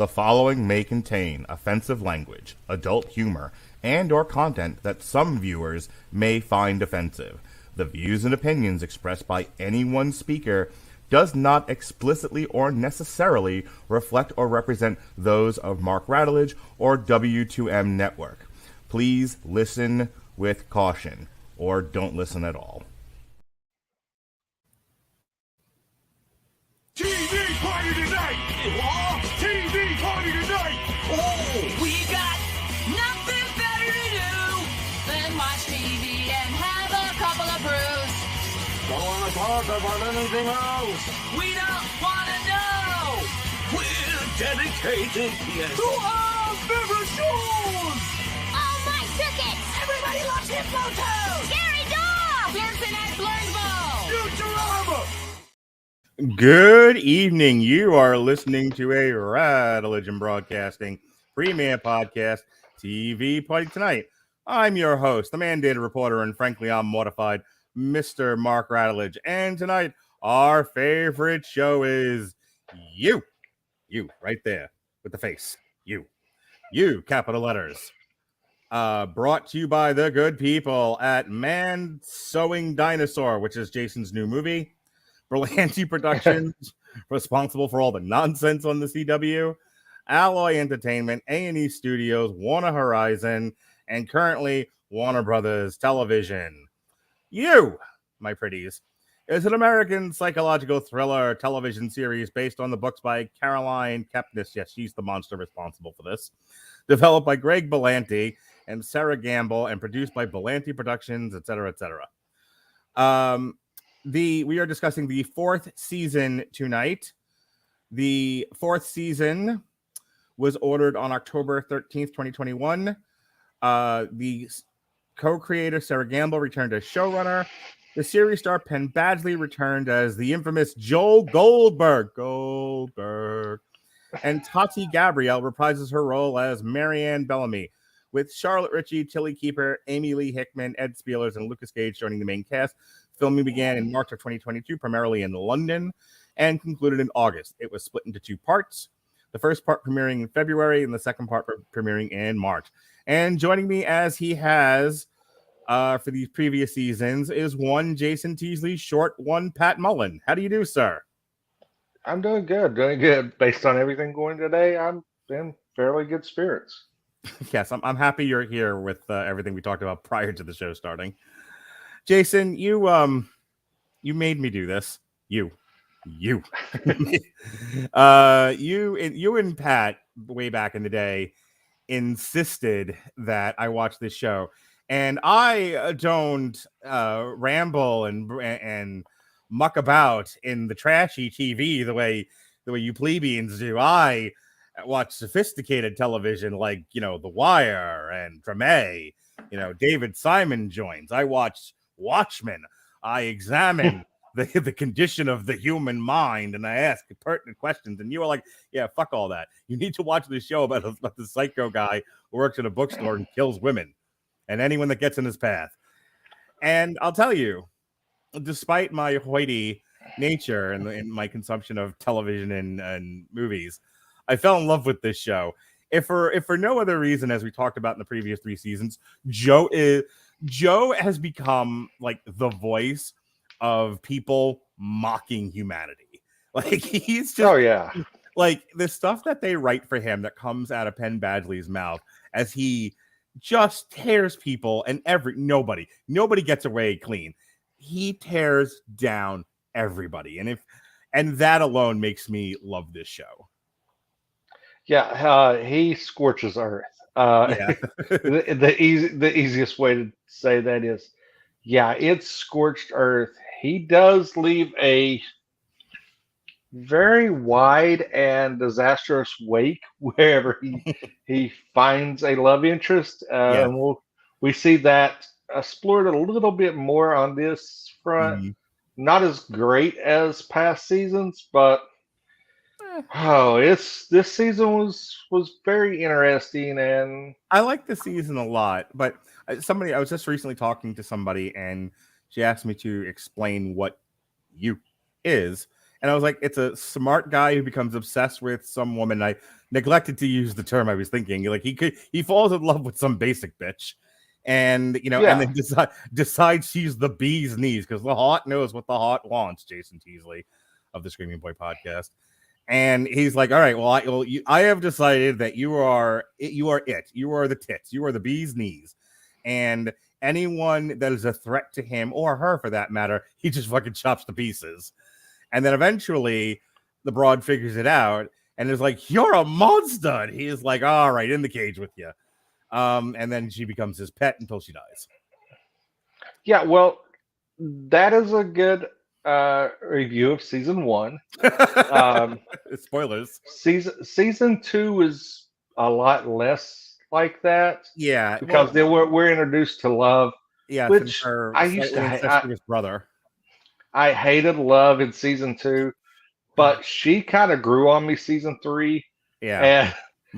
The following may contain offensive language, adult humor, and or content that some viewers may find offensive. The views and opinions expressed by any one speaker does not explicitly or necessarily reflect or represent those of Mark Radulich or W2M Network. Please listen with caution, or don't listen at all. TV party tonight! TV party tonight! Oh, we got nothing better to do than watch TV and have a couple of brews. Don't want to talk about anything else. We don't want to know. We're dedicated To our favorite shows. Oh, my tickets! Everybody loves Hypno Toad. Gary Dog! Pearson and Blurnsville. Futurama! Good evening. You are listening to a Radulich and Broadcasting Premiere Podcast TV Party Tonight. I'm your host, the mandated reporter, and frankly, I'm mortified, Mr. Mark Radulich. And tonight, our favorite show is you. You, right there, with the face. You. You, capital letters. Brought to you by the good people at Man Sewing Dinosaur, which is Jason's new movie. Berlanti Productions, responsible for all the nonsense on the CW, Alloy Entertainment, A&E Studios, Warner Horizon, and currently Warner Brothers Television. You, my pretties, is an American psychological thriller television series based on the books by Caroline Kepnes. Yes, she's the monster responsible for this. Developed by Greg Berlanti and Sera Gamble and produced by Berlanti Productions, etc., etc. We are discussing the fourth season tonight. The fourth season was ordered on October 13th, 2021. The co-creator Sera Gamble returned as showrunner. The series star Penn Badgley returned as the infamous Joel Goldberg. And Tati Gabrielle reprises her role as Marienne Bellamy, with Charlotte Ritchie, Tilly Keeper, Amy-Leigh Hickman, Ed Speleers, and Lukas Gage joining the main cast. Filming began in March of 2022, primarily in London, and concluded in August. It was split into two parts. The first part premiering in February, and the second part premiering in March. And joining me, as he has for these previous seasons, is one Jason Teasley, short one Pat Mullen. How do you do, sir? I'm doing good. Based on everything going today, I'm in fairly good spirits. Yes, I'm happy you're here with everything we talked about prior to the show starting. Jason, you made me do this. You and Pat way back in the day insisted that I watch this show, and I don't ramble and muck about in the trashy TV the way you plebeians do. I watch sophisticated television like The Wire and Treme. David Simon joins. I watch Watchmen. I examine the condition of the human mind, and I ask pertinent questions. And you are like, yeah, fuck all that. You need to watch this show about the psycho guy who works in a bookstore and kills women and anyone that gets in his path. And I'll tell you, despite my hoity nature and in my consumption of television and movies, I fell in love with this show. If for no other reason, as we talked about in the previous three seasons, Joe has become like the voice of people mocking humanity. Like he's just like the stuff that they write for him that comes out of Penn Badgley's mouth as he just tears people, and nobody gets away clean. He tears down everybody, and that alone makes me love this show. Yeah, he scorches earth. The easiest way to say that is, it's scorched earth. He does leave a very wide and disastrous wake wherever he finds a love interest, and we see that explored a little bit more on this front. Mm-hmm. Not as great as past seasons, but this season was very interesting, and I like the season a lot. But I was just recently talking to somebody, and she asked me to explain what you is, And I was like, it's a smart guy who becomes obsessed with some woman. I neglected to use the term I was thinking. Like he falls in love with some basic bitch. And and then decides she's the bee's knees because the hot knows what the hot wants. Jason Teasley of the Screaming Boy podcast, and he's like, "All right, well, I have decided that you are it. You are the tits. You are the bee's knees, and anyone that is a threat to him or her, for that matter, he just fucking chops to pieces." And then eventually, the broad figures it out and is like, "You're a monster." And he is like, "All right, in the cage with you." And then she becomes his pet until she dies. Yeah, well, that is a good review of season 1. Spoilers. Season 2 is a lot less like that. Yeah, because then we're introduced to Love. Yeah, which her I used to hate. Brother. I hated Love in season 2, but she kind of grew on me season 3. Yeah, and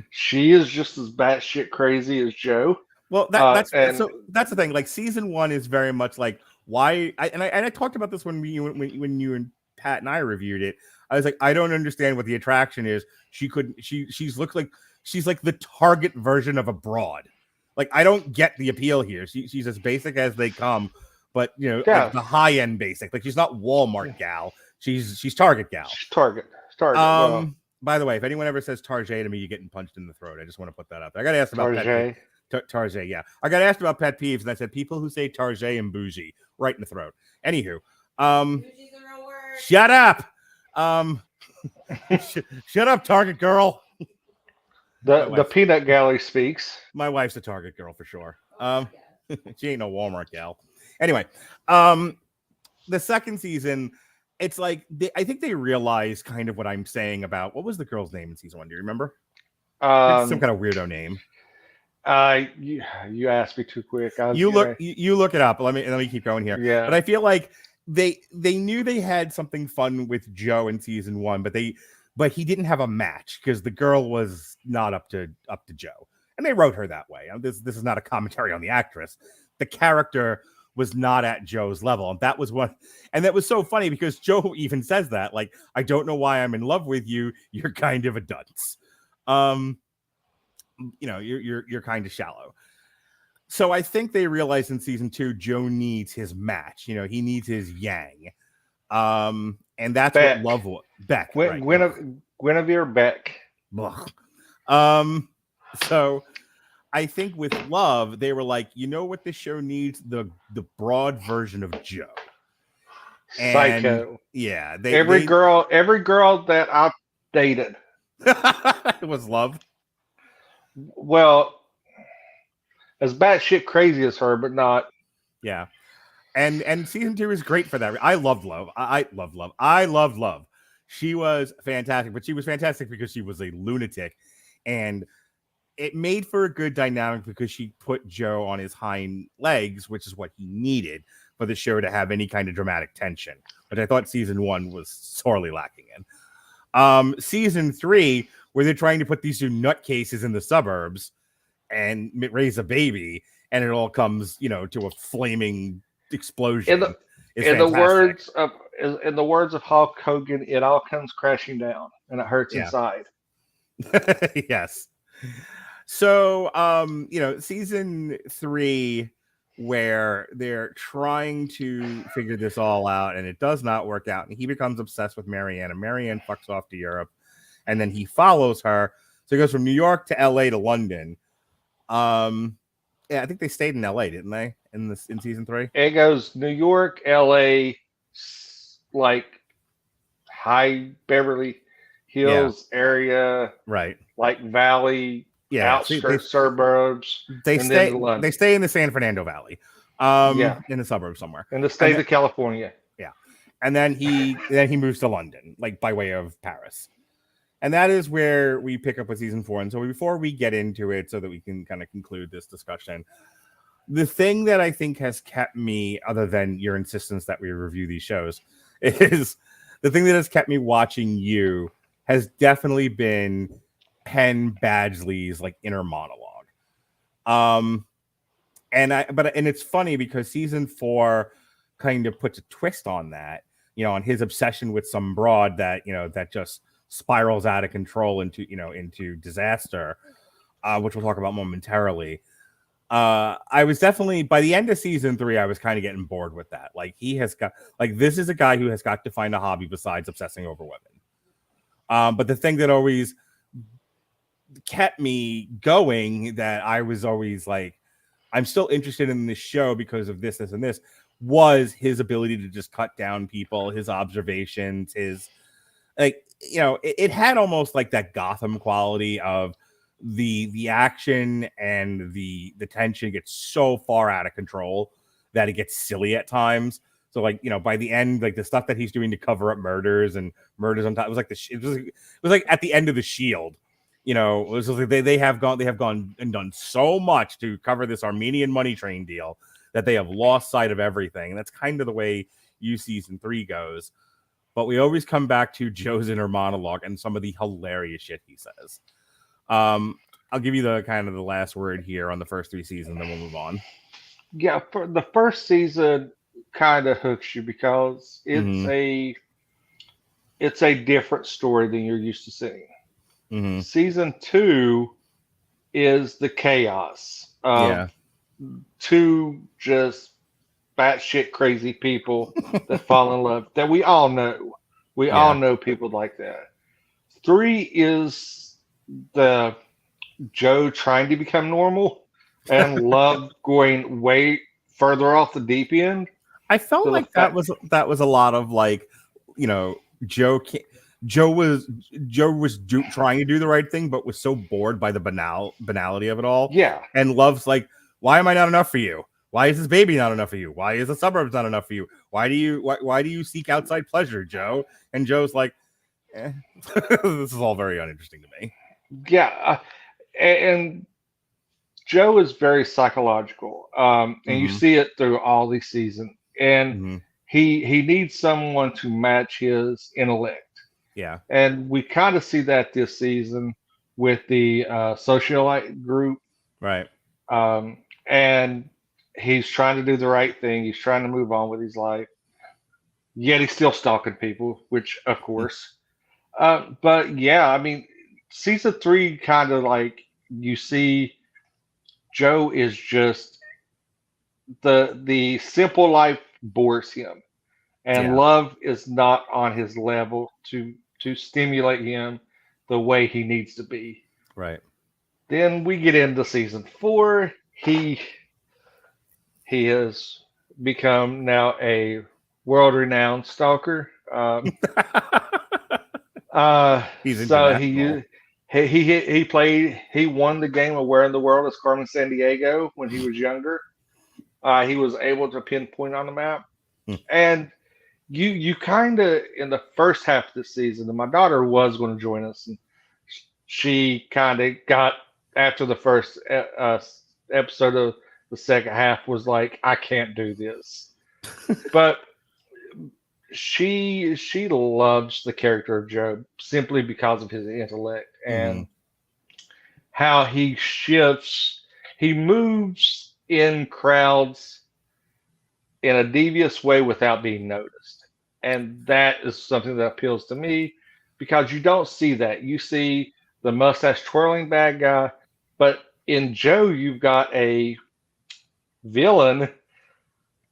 she is just as batshit crazy as Joe. Well, that's the thing. Like season 1 is very much like why. I talked about this when you and Pat and I reviewed it. I was like, I don't understand what the attraction is. She's like the Target version of a broad. Like I don't get the appeal here. She's as basic as they come, but like the high end basic. Like she's not Walmart gal. She's Target gal. She's Target. Well. By the way, if anyone ever says Tarjay to me, you're getting punched in the throat. I just want to put that out there. I got asked about Tarjay. Tarjay, yeah. I got asked about pet peeves, and I said people who say Tarjay and bougie right in the throat. Anywhu, shut up. Shut up, Target girl. The peanut galley speaks. My wife's a Target girl for sure. She ain't no Walmart gal. Anyway, the second season. It's like I think they realize kind of what I'm saying about what was the girl's name in season 1? Do you remember? Some kind of weirdo name. You asked me too quick. You look it up. Let me keep going here. Yeah. But I feel like they knew they had something fun with Joe in season 1, but he didn't have a match because the girl was not up to Joe, and they wrote her that way. This is not a commentary on the actress. The character was not at Joe's level. And that was so funny because Joe even says that, like, I don't know why I'm in love with you. You're kind of a dunce. You're kind of shallow. So I think they realized in season 2, Joe needs his match. He needs his yang. And that's Beck. what Love was. Beck. Guinevere Beck. So I think with Love, they were like, you know what this show needs? The broad version of Joe. And Psycho. Yeah. Every girl that I've dated. It was Love. Well, as batshit crazy as her, but not. Yeah. And season 2 is great for that. I loved Love. I loved Love. I loved Love. She was fantastic, but she was fantastic because she was a lunatic. And it made for a good dynamic because she put Joe on his hind legs, which is what he needed for the show to have any kind of dramatic tension, which I thought season 1 was sorely lacking in. Season 3, where they're trying to put these two nutcases in the suburbs and raise a baby, and it all comes, to a flaming explosion. In the words of Hulk Hogan, it all comes crashing down, and it hurts inside. Yes. So, season 3, where they're trying to figure this all out, and it does not work out, and he becomes obsessed with Marianne, and Marianne fucks off to Europe, and then he follows her. So he goes from New York to LA to London. I think they stayed in LA, didn't they? In season 3? It goes New York, LA, like high Beverly Hills area, right? Like Valley, outskirts suburbs. They stay in the San Fernando Valley, in the suburbs somewhere in the state of California. Yeah, and then he moves to London, like by way of Paris. And that is where we pick up with season 4. And so before we get into it, so that we can kind of conclude this discussion, the thing that I think has kept me, other than your insistence that we review these shows, is the thing that has kept me watching you has definitely been Penn Badgley's like inner monologue. And it's funny because season 4 kind of puts a twist on that on his obsession with some broad that, that just spirals out of control into disaster, which we'll talk about momentarily. I was definitely, by the end of season 3, I was kind of getting bored with that. Like, this is a guy who has got to find a hobby besides obsessing over women. But the thing that always kept me going, that I was always like, I'm still interested in this show because of this, and this, was his ability to just cut down people, his observations, his, like, it had almost like that Gotham quality of the action and the tension gets so far out of control that it gets silly at times. So, like, by the end, like, the stuff that he's doing to cover up murders on top, it was like it was like at the end of The Shield. It was like they have gone and done so much to cover this Armenian money train deal that they have lost sight of everything. And that's kind of the way season 3 goes. But we always come back to Joe's inner monologue and some of the hilarious shit he says. I'll give you the kind of the last word here on the first 3 seasons, then we'll move on. Yeah, for the first season kind of hooks you because it's a different story than you're used to seeing. Mm-hmm. Season 2 is the chaos of 2 just batshit crazy people that fall in love, that we all know. We all know people like that. 3 is the Joe trying to become normal and love going way further off the deep end. I felt like that was a lot of, like, Joe was trying to do the right thing, but was so bored by the banality of it all. Yeah. And Love's like, why am I not enough for you? Why is this baby not enough for you? Why is the suburbs not enough for you? Why do you seek outside pleasure, Joe? And Joe's like, this is all very uninteresting to me. Yeah. And Joe is very psychological. And you see it through all these seasons. And he needs someone to match his intellect. Yeah. And we kind of see that this season with the socialite group. Right. And he's trying to do the right thing. He's trying to move on with his life. Yet he's still stalking people, which, of course. But yeah, I mean, season 3 kind of, like, you see Joe is just the simple life bores him, and Love is not on his level to stimulate him the way he needs to be. Right. Then we get into season 4. He has become now a world-renowned stalker. He's so international. he won the game of Where in the World is Carmen Sandiego when he was younger. He was able to pinpoint on the map. And you kind of, in the first half of the season, and my daughter was going to join us, and she kind of got, after the first episode of the second half, was like, I can't do this. But she loves the character of Joe simply because of his intellect and how he shifts. He moves in crowds in a devious way without being noticed. And that is something that appeals to me because you don't see that. You see the mustache twirling bad guy, but in Joe, you've got a villain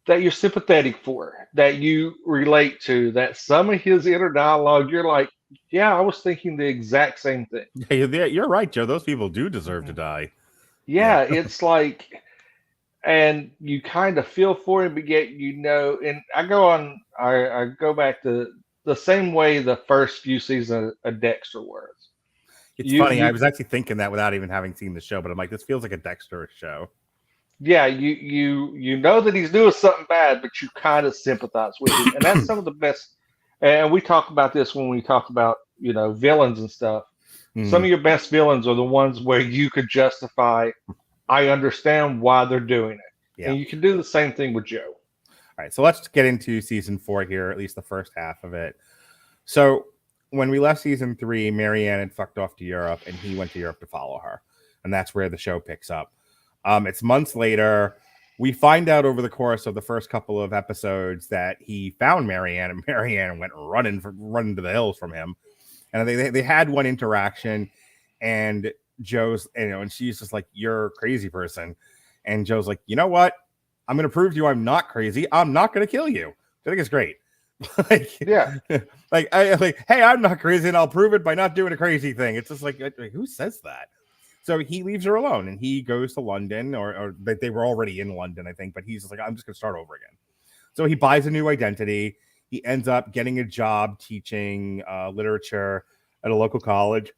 that you're sympathetic for, that you relate to, that some of his inner dialogue, you're like, yeah, I was thinking the exact same thing. Yeah, you're right, Joe. Those people do deserve to die. Yeah, it's like, and you kind of feel for him, but yet, and I go back to the same way the first few seasons of Dexter was. It's funny. I was actually thinking that without even having seen the show, but I'm like, this feels like a Dexter show. Yeah, you know that he's doing something bad, but you kind of sympathize with him, and that's some of the best. And we talk about this when we talk about villains and stuff. Some of your best villains are the ones where you could justify, I understand why they're doing it, and you can do the same thing with Joe. All right, so let's get into season 4 here, at least the first half of it. So when we left season 3, Marianne had fucked off to Europe, and he went to Europe to follow her, and that's where the show picks up. It's months later. We find out over the course of the first couple of episodes that he found Marianne, and Marianne went running to the hills from him. And they had one interaction, and Joe's, and she's just like, "You're a crazy person," and Joe's like, "You know what? I'm going to prove to you I'm not crazy. I'm not going to kill you." I think it's great. Yeah. Hey, I'm not crazy, and I'll prove it by not doing a crazy thing. It's just like who says that? So he leaves her alone, and he goes to London, or they were already in London, I think. But he's just like, I'm just going to start over again. So he buys a new identity. He ends up getting a job teaching literature at a local college,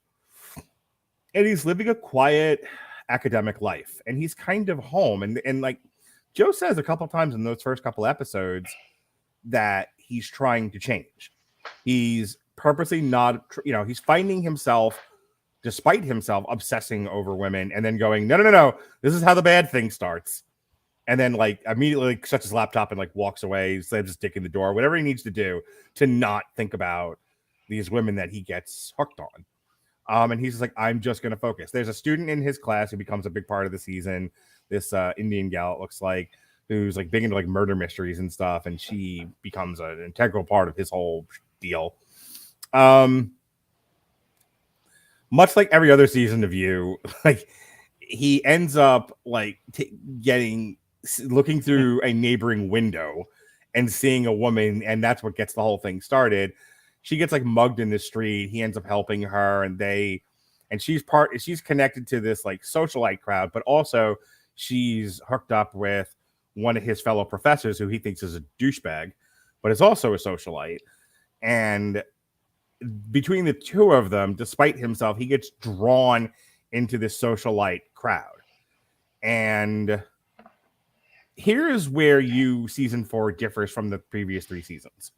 and he's living a quiet academic life. And he's kind of home. And like Joe says a couple times in those first couple episodes that he's trying to change. He's purposely not, he's finding himself, despite himself, obsessing over women, and then going, no, this is how the bad thing starts. And then like immediately shuts his laptop and like walks away, slams his dick in the door, whatever he needs to do to not think about these women that he gets hooked on. And he's just like, I'm just going to focus. There's a student in his class who becomes a big part of the season. This Indian gal, it looks like, who's like big into like murder mysteries and stuff. And she becomes an integral part of his whole deal. Much like every other season of You, like he ends up like looking through a neighboring window and seeing a woman, and that's what gets the whole thing started. She gets like mugged in the street. He ends up helping her, and she's connected to this like socialite crowd, but also she's hooked up with one of his fellow professors who he thinks is a douchebag, but is also a socialite. And between the two of them, despite himself, he gets drawn into this socialite crowd. And here's where season 4 differs from the previous 3 seasons.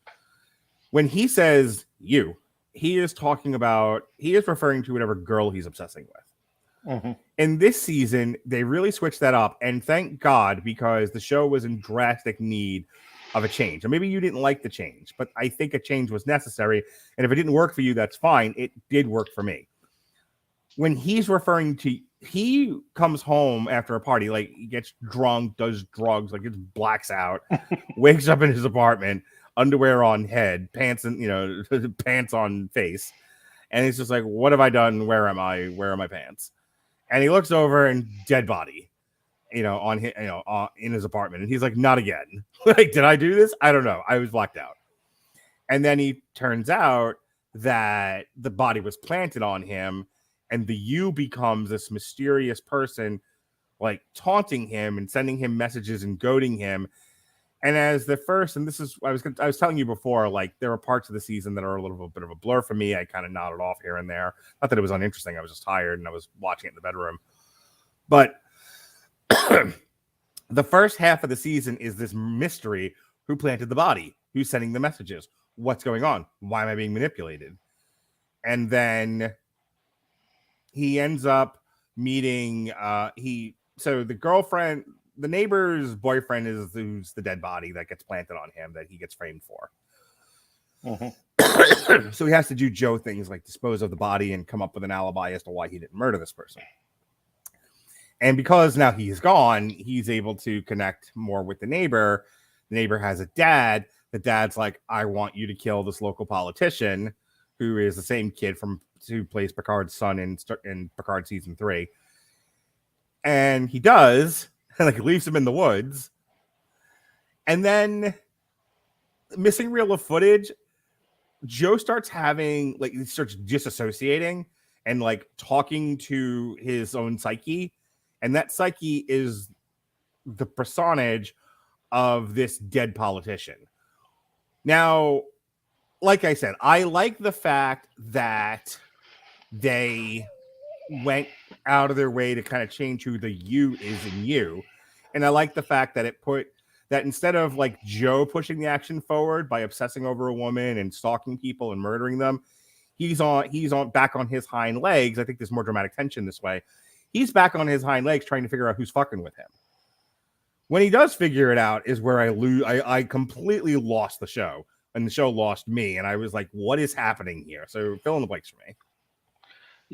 When he says you, he is referring to whatever girl he's obsessing with. Mm-hmm. In this season, they really switched that up, and thank God, because the show was in drastic need of a change. And maybe you didn't like the change, but I think a change was necessary. And if it didn't work for you, that's fine. It did work for me. When he's referring to, he comes home after a party, like he gets drunk, does drugs, like just blacks out, wakes up in his apartment, underwear on head, pants and pants on face, and he's just like, "What have I done? Where am I? Where are my pants?" And he looks over and dead body, on his, in his apartment, and he's like, "Not again!" Like, did I do this? I don't know. I was blacked out. And then he turns out that the body was planted on him, and the you becomes this mysterious person, like taunting him and sending him messages and goading him. And as the first, and this is, I was telling you before, like there are parts of the season that are a little bit of a blur for me. I kind of nodded off here and there. Not that it was uninteresting. I was just tired and I was watching it in the bedroom. But the first half of the season is this mystery: who planted the body? Who's sending the messages? What's going on? Why am I being manipulated? And then he ends up meeting, so the girlfriend, the neighbor's boyfriend is who's the dead body that gets planted on him that he gets framed for. Mm-hmm. So he has to do Joe things like dispose of the body and come up with an alibi as to why he didn't murder this person. And because now he's gone, he's able to connect more with the neighbor. The neighbor has a dad. The dad's like, "I want you to kill this local politician," who is the same kid who plays Picard's son in Picard season 3. And he does. Like leaves him in the woods, and then missing reel of footage, Joe starts having he starts disassociating and like talking to his own psyche, and that psyche is the personage of this dead politician. Now, like I said, I like the fact that they went out of their way to kind of change who the you is in You. And I like the fact that it put that instead of like Joe pushing the action forward by obsessing over a woman and stalking people and murdering them, he's on back on his hind legs. I think there's more dramatic tension this way. He's back on his hind legs trying to figure out who's fucking with him. When he does figure it out is where I completely lost the show, and the show lost me, and I was like, what is happening here? So fill in the blanks for me.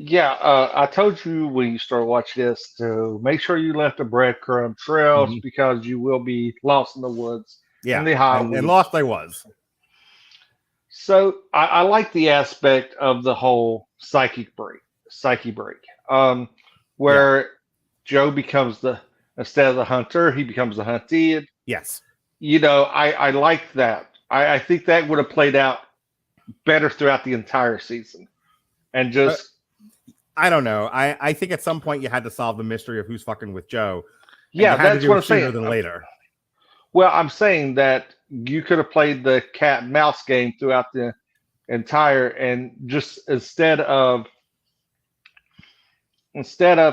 Yeah, I told you when you start watching this to make sure you left the breadcrumb trails Mhm. because you will be lost in the woods in Yeah, the high and weeds. lost I was. So I like the aspect of the whole psyche break, Yeah. where Joe becomes instead of the hunter, he becomes the hunted. Yes. I like that. I think that would have played out better throughout the entire season, and Uh, just I don't know. I think at some point you had to solve the mystery of who's fucking with Joe, and you yeah, had to that's do what it I'm sooner saying. than later. Well, I'm saying that you could have played the cat and mouse game throughout the entire, and just instead of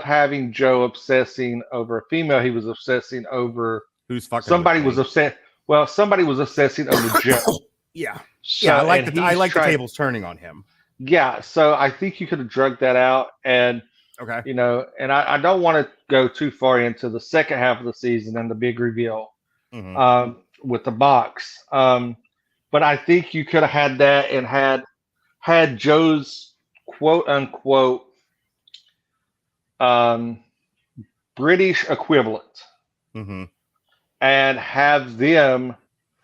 having Joe obsessing over a female, he was obsessing over Who's fucking with somebody was me? upset. Well, somebody was obsessing over Joe. Yeah. So, Yeah, I and I he's like the trying. tables turning on him. Yeah, so I think you could have drugged that out, and Okay. and I don't want to go too far into the second half of the season and the big reveal Hmm. with the box. But I think you could have had that and had Joe's quote unquote um, British equivalent Hmm. and have them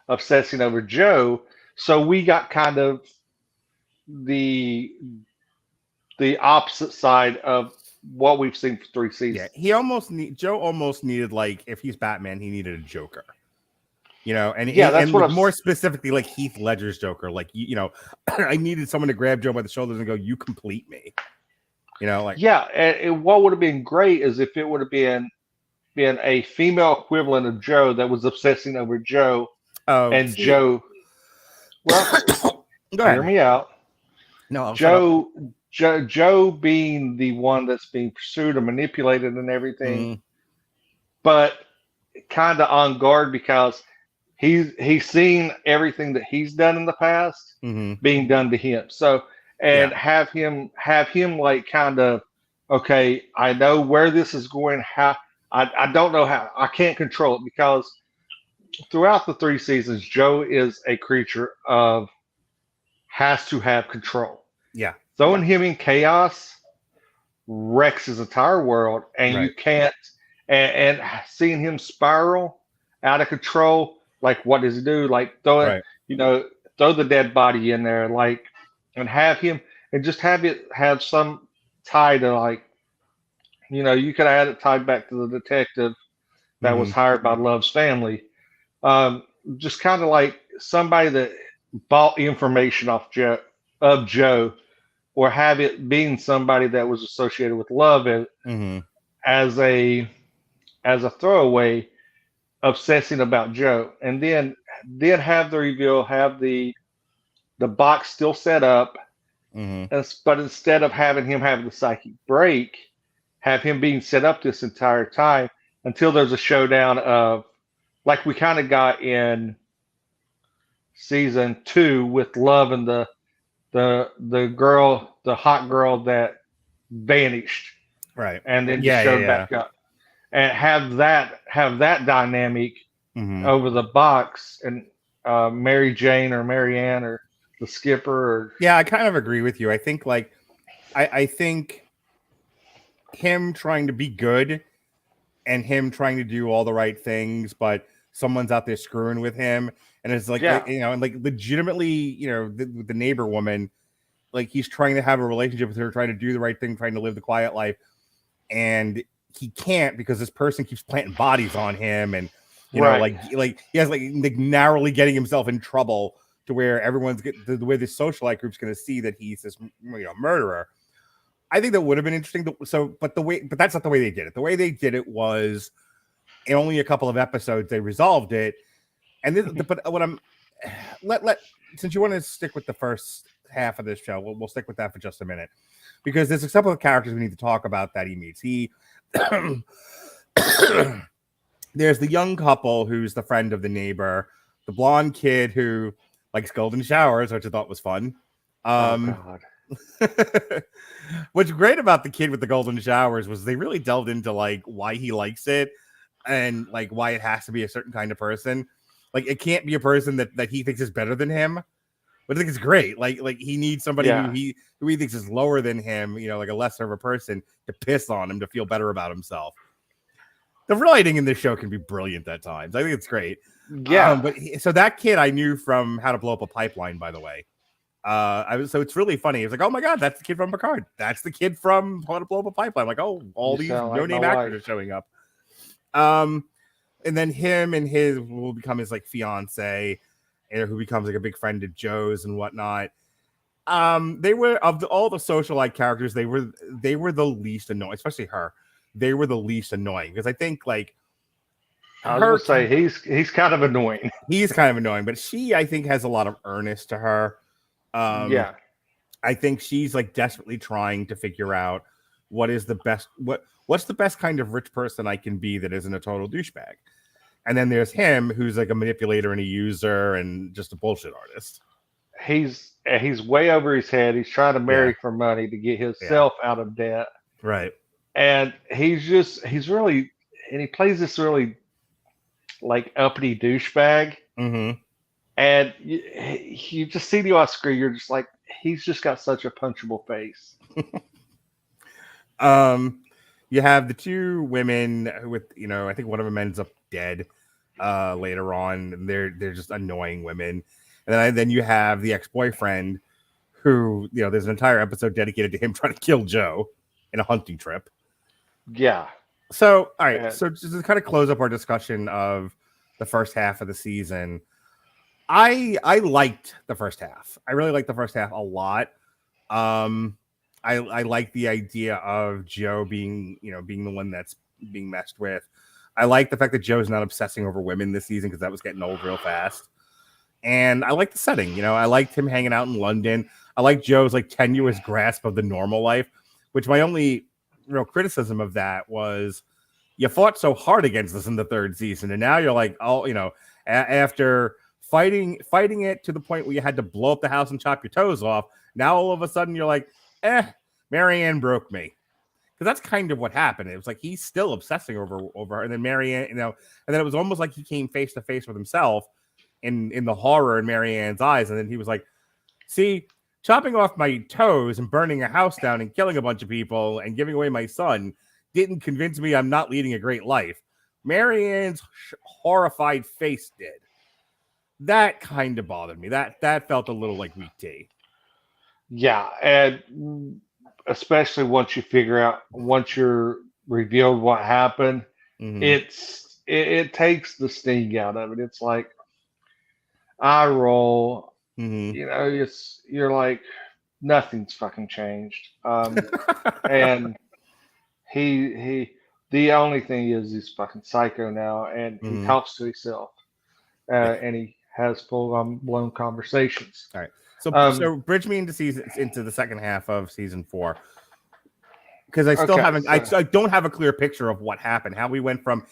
obsessing over Joe. So we got kind of the the opposite side of what we've seen for 3 seasons. Yeah, Joe almost needed, like, if he's Batman, he needed a Joker. And Yeah, that's what like, I'm more specifically, like Heath Ledger's Joker. Like, I needed someone to grab Joe by the shoulders and go, "You complete me." Like, Yeah, and what would have been great is if it would have been a female equivalent of Joe that was obsessing over Joe, oh, and see, Joe. Well, go hear ahead. me out. No, I'll shut up. Joe being the one that's being pursued and manipulated and everything, Mm, but kind of on guard because he's seen everything that he's done in the past hmm. being done to him. So Yeah, and have him like kind of, okay, I know where this is going. How I don't know how, I can't control it because throughout the 3 seasons, Joe is a creature of has to have control. yeah, Throwing him in chaos wrecks his entire world, and you right, can't. And seeing him spiral out of control, like what does he do? Like right. throw the dead body in there, like, and have him, and just have some tie to, like, you could have had it tied back to the detective that was Hmm. hired by Love's family. Just kind of like somebody that bought information off Joe, or have it being somebody that was associated with Love Hmm. as a throwaway, obsessing about Joe, and then have the reveal, have the box still set up, Hmm. but instead of having him have the psychic break, have him being set up this entire time until there's a showdown of, like we kind of got in season 2 with Love and the hot girl that vanished Right. and then just Yeah, yeah, showed yeah. back up, and have that dynamic Hmm. over the box, and Mary Jane or Marianne or the skipper or Yeah, I kind of agree with you. I think, like, I think him trying to be good and him trying to do all the right things, but someone's out there screwing with him, and it's like, Yeah. and like legitimately, the neighbor woman, like, he's trying to have a relationship with her, trying to do the right thing, trying to live the quiet life, and he can't because this person keeps planting bodies on him, and Right. like he has like narrowly getting himself in trouble to where everyone's the way the socialite group's going to see that he's this murderer. I think that would have been interesting. But that's not the way they did it. The way they did it was in only a couple of episodes they resolved it. And but what I'm since you want to stick with the first half of this show, we'll stick with that for just a minute, because there's a couple of characters we need to talk about that he meets. There's the young couple who's the friend of the neighbor, the blonde kid who likes golden showers, which I thought was fun. Oh God. What's great about the kid with the golden showers was they really delved into, like, why he likes it and, like, why it has to be a certain kind of person. Like, it can't be a person that he thinks is better than him. But I think it's great. Like he needs somebody Yeah. who he thinks is lower than him, like a lesser of a person, to piss on him to feel better about himself. The writing in this show can be brilliant at times. I think it's great. Yeah. So that kid I knew from How to Blow Up a Pipeline, by the way. So it's really funny. It's like, oh my god, that's the kid from Picard. That's the kid from How to Blow Up a Pipeline. Like, oh, all these no-name actors are showing up. And then him and his will become his like fiance, who becomes like a big friend of Joe's and whatnot. They were all the socialite characters. They were the least annoying, especially her. They were the least annoying because I think like I was gonna say he's kind of annoying. He's kind of annoying, but she I think has a lot of earnest to her. Yeah, I think she's like desperately trying to figure out what's the best kind of rich person I can be that isn't a total douchebag. And then there's him who's like a manipulator and a user and just a bullshit artist. He's way over his head. He's trying to marry for money to get himself out of debt. Right. And he plays this really like uppity douchebag. Mm-hmm. And you just see the off screen, you're just like, he's just got such a punchable face. You have the two women with, I think one of them ends up dead later on. They're just annoying women. And then you have the ex-boyfriend who, there's an entire episode dedicated to him trying to kill Joe in a hunting trip. Yeah. So, all right. So just to kind of close up our discussion of the first half of the season, I liked the first half. I really liked the first half a lot. I like the idea of Joe being the one that's being messed with. I like the fact that Joe's not obsessing over women this season because that was getting old real fast. And I like the setting. I liked him hanging out in London. I like Joe's like tenuous grasp of the normal life, which my only real criticism of that was you fought so hard against this in the third season, and now you're like, after fighting it to the point where you had to blow up the house and chop your toes off, now all of a sudden you're like, Marianne broke me. Because that's kind of what happened. It was like he's still obsessing over her, and then Marianne, and then it was almost like he came face to face with himself in the horror in Marianne's eyes, and then he was like, see, chopping off my toes and burning a house down and killing a bunch of people and giving away my son didn't convince me I'm not leading a great life. Marianne's horrified face did. That kind of bothered me. That felt a little like weak tea. Yeah, and especially once you're revealed what happened, it takes the sting out of it. It's like eye roll. You're like, nothing's fucking changed. And he the only thing is he's fucking psycho now, and he talks to himself, and he has full blown conversations. All right. So bridge me into the second half of season 4, because I still haven't. I don't have a clear picture of what happened. How we went from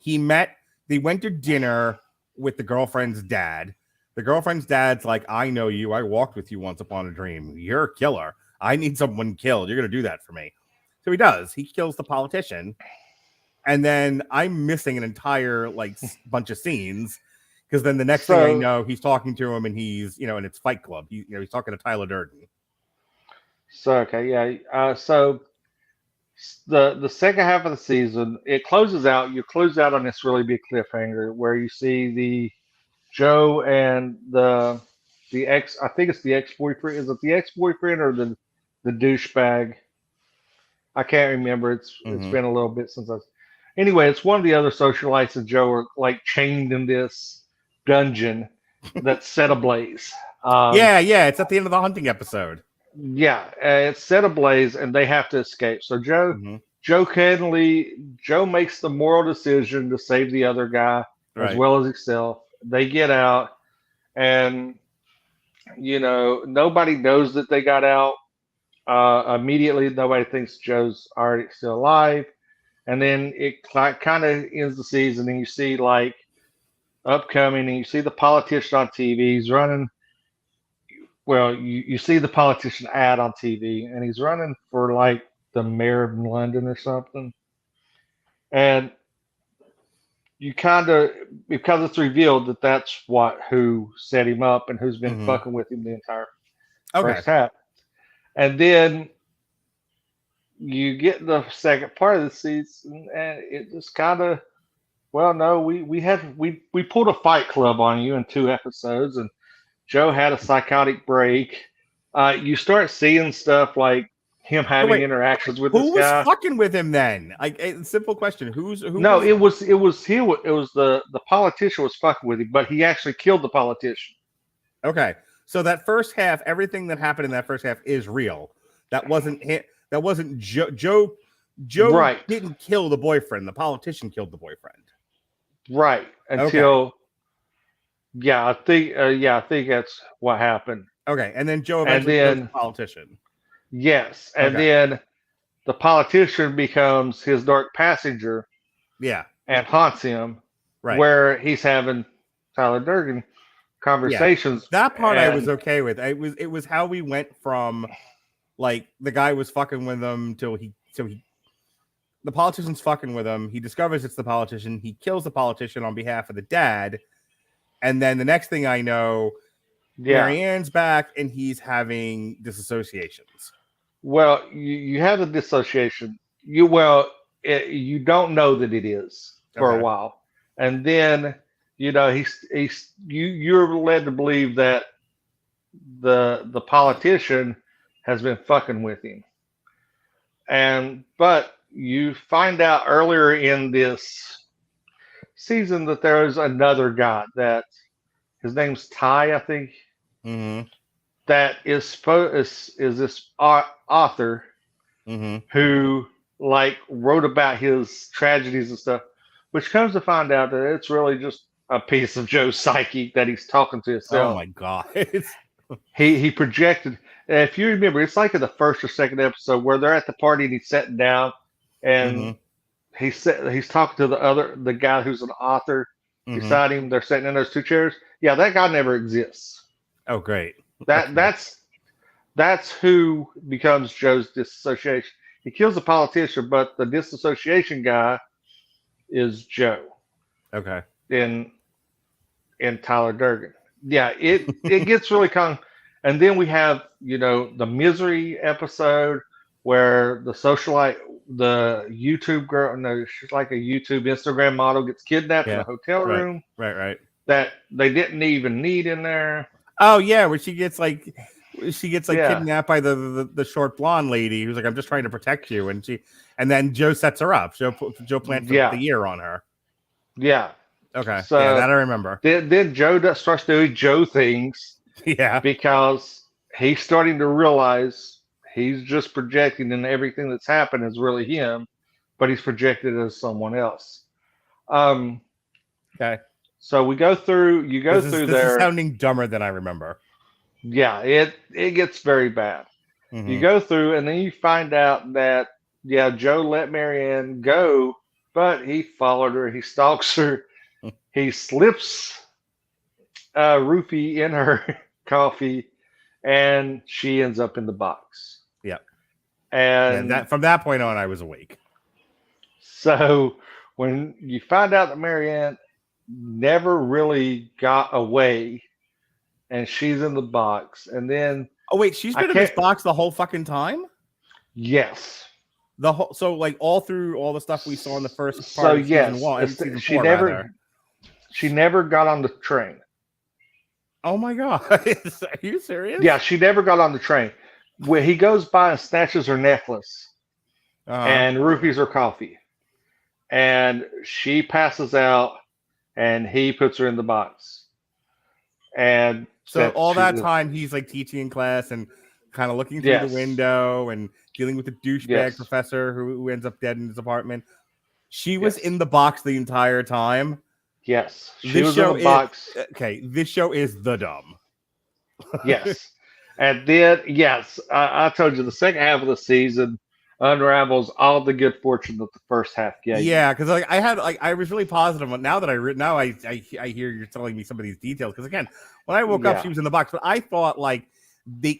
they went to dinner with the girlfriend's dad. The girlfriend's dad's like, I know you. I walked with you once upon a dream. You're a killer. I need someone killed. You're gonna do that for me. So he does. He kills the politician, and then I'm missing an entire bunch of scenes. Because then the next thing I know, he's talking to him, and he's, and it's Fight Club. He's talking to Tyler Durden. So so the second half of the season, it closes out. You close out on this really big cliffhanger where you see the Joe and the ex. I think it's the ex-boyfriend. Is it the ex-boyfriend or the douchebag? I can't remember. It's been a little bit since Anyway, it's one of the other socialites and Joe are like chained in this dungeon that's set ablaze. It's at the end of the hunting episode. It's set ablaze and they have to escape. So Joe makes the moral decision to save the other guy as well as himself. They get out, and nobody knows that they got out. Immediately, nobody thinks Joe's already still alive, and then it kind of ends the season, and you see upcoming, and you see the politician on TV. He's running. Well, you see the politician ad on TV, and he's running for the mayor of London or something. And you kind of, because it's revealed that that's who set him up and who's been fucking with him the entire first half. And then you get the second part of the season, and it just kind of, well, no, we pulled a Fight Club on you in 2 episodes, and Joe had a psychotic break. You start seeing stuff like him having interactions with this guy. Who was fucking with him then? Like, a simple question. Who? No, it was the politician was fucking with him, but he actually killed the politician. Okay, so that first half, everything that happened in that first half is real. That wasn't hit. That wasn't Joe. Joe didn't kill the boyfriend. The politician killed the boyfriend. Right. Until, I think that's what happened. Okay, and then Joe eventually kills the politician. Yes, and then the politician becomes his dark passenger. Yeah, and haunts him. Right, where he's having Tyler Durden conversations. Yeah. That part I was okay with. It was how we went from like the guy was fucking with him till the politician's fucking with him. He discovers it's the politician. He kills the politician on behalf of the dad, and then the next thing I know, Marianne's back and he's having disassociations. Well, you have a dissociation. You don't know that it is for a while, and then you're led to believe that the politician has been fucking with him, but you find out earlier in this season that there is another guy that his name's Ty, I think. Mm-hmm. That is this author who like wrote about his tragedies and stuff, which comes to find out that it's really just a piece of Joe's psyche that he's talking to himself. Oh my god! he projected. If you remember, it's like in the first or second episode where they're at the party and he's sitting down and he's talking to the guy who's an author beside him. They're sitting in those 2 chairs. Yeah, that guy never exists. Oh, great. That's who becomes Joe's disassociation. He kills the politician, but the disassociation guy is Joe. Okay. In Tyler Durden. Yeah, it gets really and then we have, the misery episode where the socialite, the YouTube girl, no, she's like a YouTube Instagram model, gets kidnapped in a hotel room. Right. That they didn't even need in there. Oh yeah, where she gets kidnapped by the short blonde lady who's like, I'm just trying to protect you, and then Joe sets her up. Joe plants the ear on her. Yeah. Okay. So that I remember. Then Joe starts doing Joe things. Yeah. Because he's starting to realize he's just projecting, and everything that's happened is really him, but he's projected as someone else. Okay. So we go through. This is sounding dumber than I remember. Yeah, it gets very bad. You go through, and then you find out that Joe let Marianne go, but he followed her. He stalks her. He slips roofie in her coffee, and she ends up in the box. Yep. And that from that point on, I was awake. So when you find out that Marianne never really got away, and she's in the box, and then she's been in this box the whole fucking time. Yes. Like all through all the stuff we saw in the first part of season 1. She never got on the train. Oh my god. Are you serious? Yeah, she never got on the train. When he goes by and snatches her necklace and roofies her coffee, and she passes out, and he puts her in the box. And so all that time he's like teaching in class and kind of looking through the window and dealing with the douchebag professor who ends up dead in his apartment. She was in the box the entire time. Yes. She was in the box. Okay, this show is the dumb. Yes. And then, I told you the second half of the season unravels all the good fortune that the first half gave. Yeah, because I was really positive. Now that I hear you're telling me some of these details. Because again, when I woke up, she was in the box, but I thought like they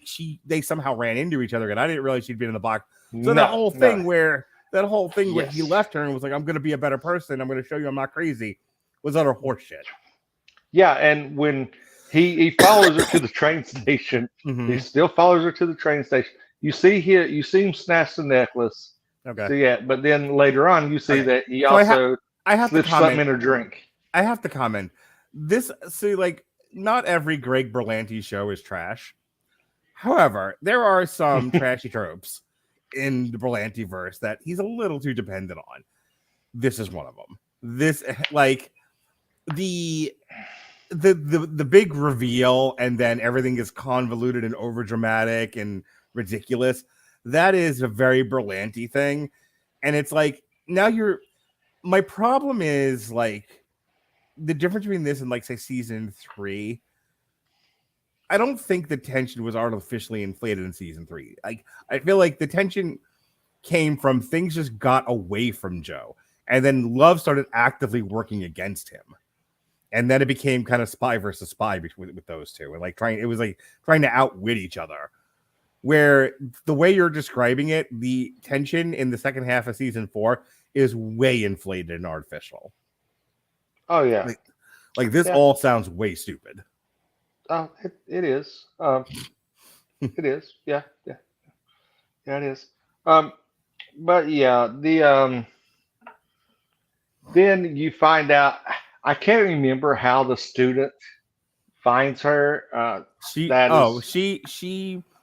somehow ran into each other, and I didn't realize she'd been in the box. So that whole thing where he left her and was like, "I'm going to be a better person. I'm going to show you I'm not crazy." was utter horseshit. Yeah, and when he follows her to the train station, Mhm. he still follows her to the train station. You see him snatch the necklace. Okay. So yeah, but then later on you see Okay. that he So also I have to slips something in comment. her drink. I have to comment. This, see, like, not every Greg Berlanti show is trash. However, there are some trashy tropes in the Berlanti verse that he's a little too dependent on. This is one of them. This, like, the big reveal, and then everything is convoluted and over dramatic and ridiculous. That is a very Berlanti thing, and it's like, now my problem is, like, the difference between this and, like, say, season 3. I don't think the tension was artificially inflated in season 3. Like, I feel like the tension came from things just got away from Joe, and then Love started actively working against him, and then it became kind of spy versus spy with those two, and like trying to outwit each other. Where the way you're describing it, the tension in the second half of season 4 is way inflated and artificial. Oh yeah, like this all sounds way stupid. Oh, it is. It is. Yeah, it is. But yeah, then you find out. I can't remember how the student finds her. She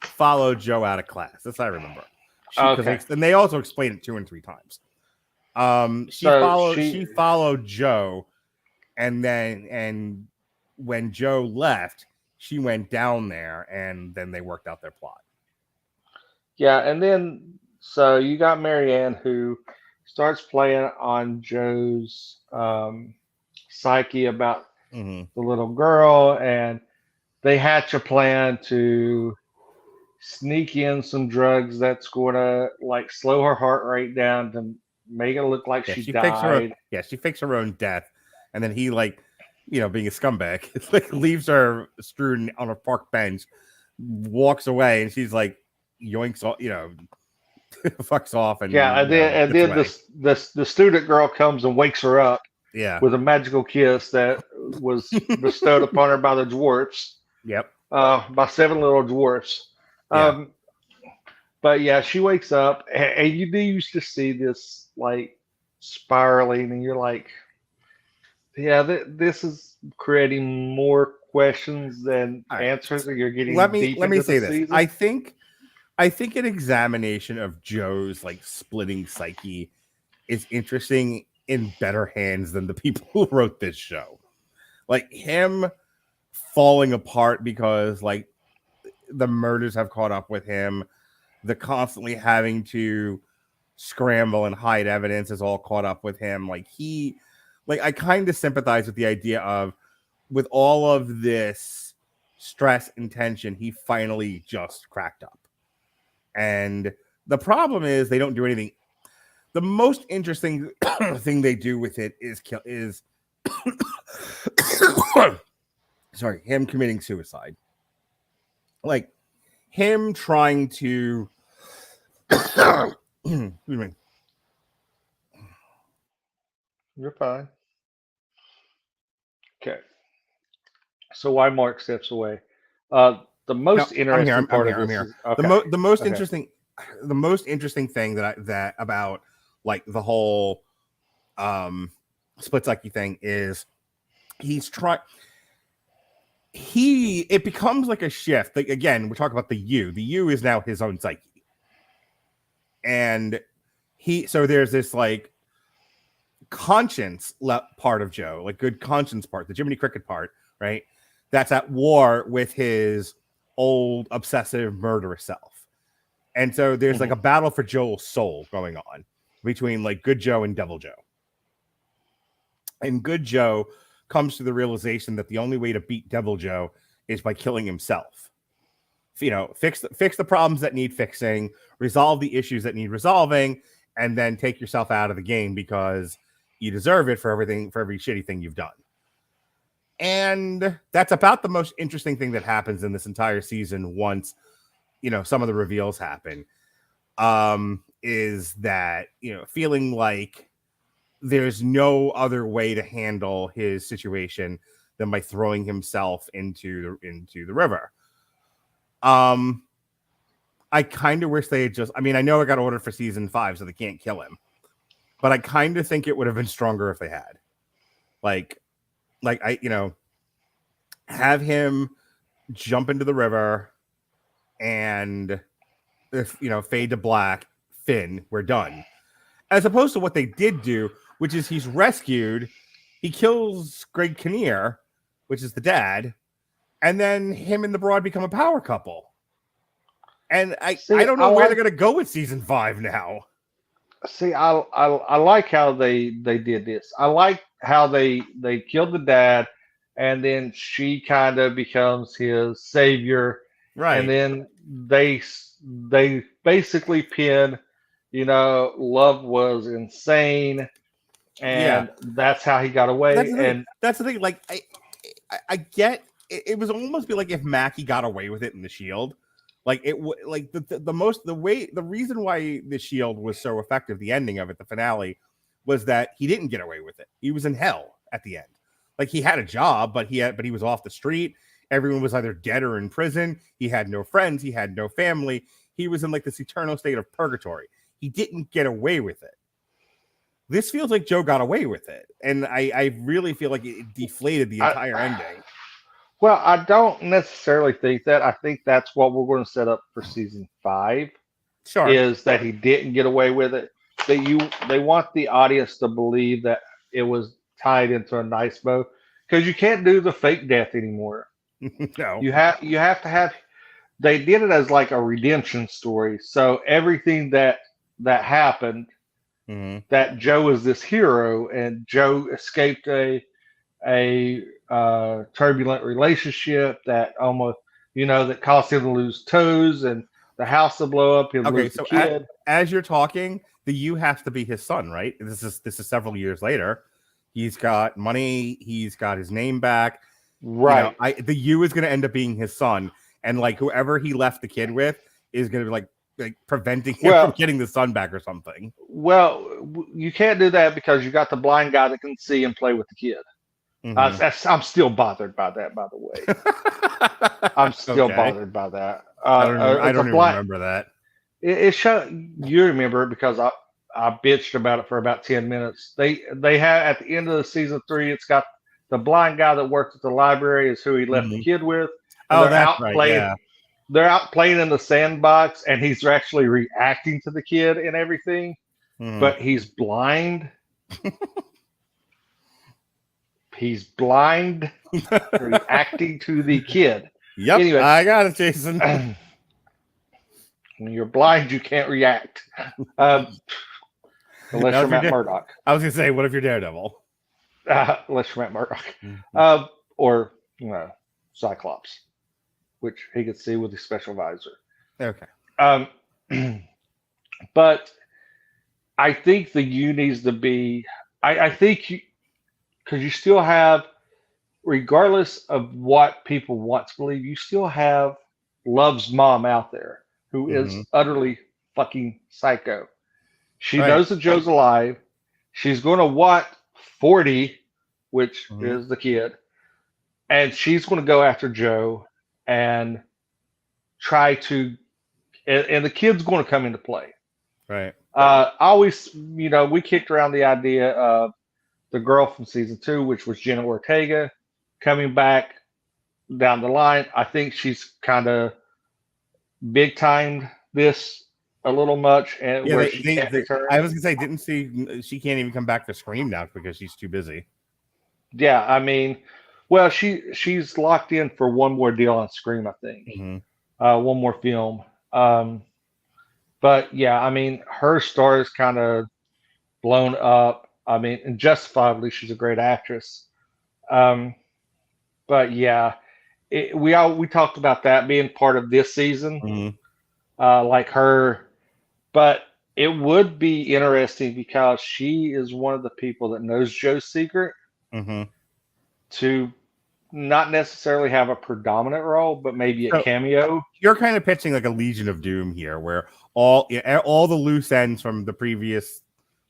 followed Joe out of class. That's what I remember. Okay. And they also explained it 2 and 3 times. She followed Joe, and when Joe left, she went down there, and then they worked out their plot. Yeah, and then so you got Marianne, who starts playing on Joe's psyche about the little girl, and they hatch a plan to sneak in some drugs that's going to like slow her heart rate down to make it look like she died. She fakes her own death, and then he, like, being a scumbag, like, leaves her strewn on a park bench, walks away, and she's like, yoinks off, fucks off, and and then the student girl comes and wakes her up. Yeah, with a magical kiss that was bestowed upon her by the dwarfs. Yep. By 7 little dwarfs. Yeah. But yeah, she wakes up, and you do used to see this like spiraling, and you're like, yeah, this is creating more questions than answers, and you're getting. Let me say this. Season. I think an examination of Joe's, like, splitting psyche is interesting in better hands than the people who wrote this show. Like, him falling apart because, like, the murders have caught up with him, the constantly having to scramble and hide evidence is all caught up with him. I kind of sympathize with the idea of, with all of this stress and tension, he finally just cracked up. And the problem is they don't do anything. The most interesting thing they do with it is him committing suicide. Like, him trying to excuse me. You're fine. Okay. So why Mark steps away? The most interesting part of this is okay. The most interesting thing that about, like, the whole split psyche thing is it becomes like a shift. Like, again, we're talking about the U is now his own psyche, and so there's this, like, conscience part of Joe, like, good conscience part, the Jiminy Cricket part, right? That's at war with his old obsessive murderous self. And so there's like a battle for Joel's soul going on between, like, Good Joe and Devil Joe. And Good Joe comes to the realization that the only way to beat Devil Joe is by killing himself. Fix the problems that need fixing, resolve the issues that need resolving, and then take yourself out of the game because you deserve it for every shitty thing you've done. And that's about the most interesting thing that happens in this entire season once, some of the reveals happen, is that, feeling like there's no other way to handle his situation than by throwing himself into the river. I kind of wish they had just. I mean, I know it got ordered for season 5, so they can't kill him. But I kind of think it would have been stronger if they had, like have him jump into the river, and if fade to black, Finn, we're done. As opposed to what they did do, which is he's rescued, he kills Greg Kinnear, which is the dad, and then him and the broad become a power couple. And I don't know where they're going to go with season 5 now. See, I like how they did this. I like how they killed the dad, and then she kind of becomes his savior, right? And then they basically pin, love was insane, and that's how he got away. That's the thing. Like I get it was almost be like if Mackie got away with it in the Shield. Like the reason why the Shield was so effective, the ending of it, the finale, was that he didn't get away with it. He was in hell at the end. Like he had a job, but he was off the street. Everyone was either dead or in prison. He had no friends. He had no family. He was in like this eternal state of purgatory. He didn't get away with it. This feels like Joe got away with it, and I really feel like it deflated the entire ending. Well, I don't necessarily think that. I think that's what we're going to set up for season 5. Sure. Is that he didn't get away with it. They want the audience to believe that it was tied into a nice bow, because you can't do the fake death anymore. No. You have to have. They did it as like a redemption story. So everything that happened, that Joe is this hero, and Joe escaped a turbulent relationship that almost that caused him to lose toes and the house to blow up. Okay, so as you're talking, the U has to be his son, right? This is several years later. He's got money. He's got his name back. Right. The U is going to end up being his son, and like whoever he left the kid with is going to be like preventing him from getting the son back or something. Well, you can't do that because you got the blind guy that can see and play with the kid. I'm still bothered by that, by the way. I'm still bothered by that. I don't even remember that. It you remember it because I bitched about it for about 10 minutes. They had at the end of the season 3, it's got the blind guy that worked at the library is who he left the kid with. That's right. Yeah. They're out playing in the sandbox, and he's actually reacting to the kid and everything, but he's blind. He's blind, reacting to the kid. Yep, anyway, I got it, Jason. When you're blind, you can't react. Unless you're Matt Murdock. I was going to say, what if you're Daredevil? Unless you're Matt Murdock. Or, Cyclops, which he could see with his special visor. Okay. But I think the U needs to be... I think... Because you still have, regardless of what people want to believe, you still have Love's mom out there who is utterly fucking psycho. She knows that Joe's alive. She's going to want 40, which is the kid, and she's going to go after Joe and try to, and the kid's going to come into play. Right. Always, we kicked around the idea of the girl from season 2, which was Jenna Ortega, coming back down the line. I think she's kind of big timed this a little much, and I was gonna say, she can't even come back to Scream now because she's too busy. Yeah, I mean, well, she's locked in for one more deal on Scream, I think, one more film. But yeah, I mean, her star is kind of blown up. I mean, and justifiably, she's a great actress. But yeah, we talked about that being part of this season, like her. But it would be interesting because she is one of the people that knows Joe's secret to not necessarily have a predominant role, but maybe a cameo. You're kind of pitching like a Legion of Doom here, where all the loose ends from the previous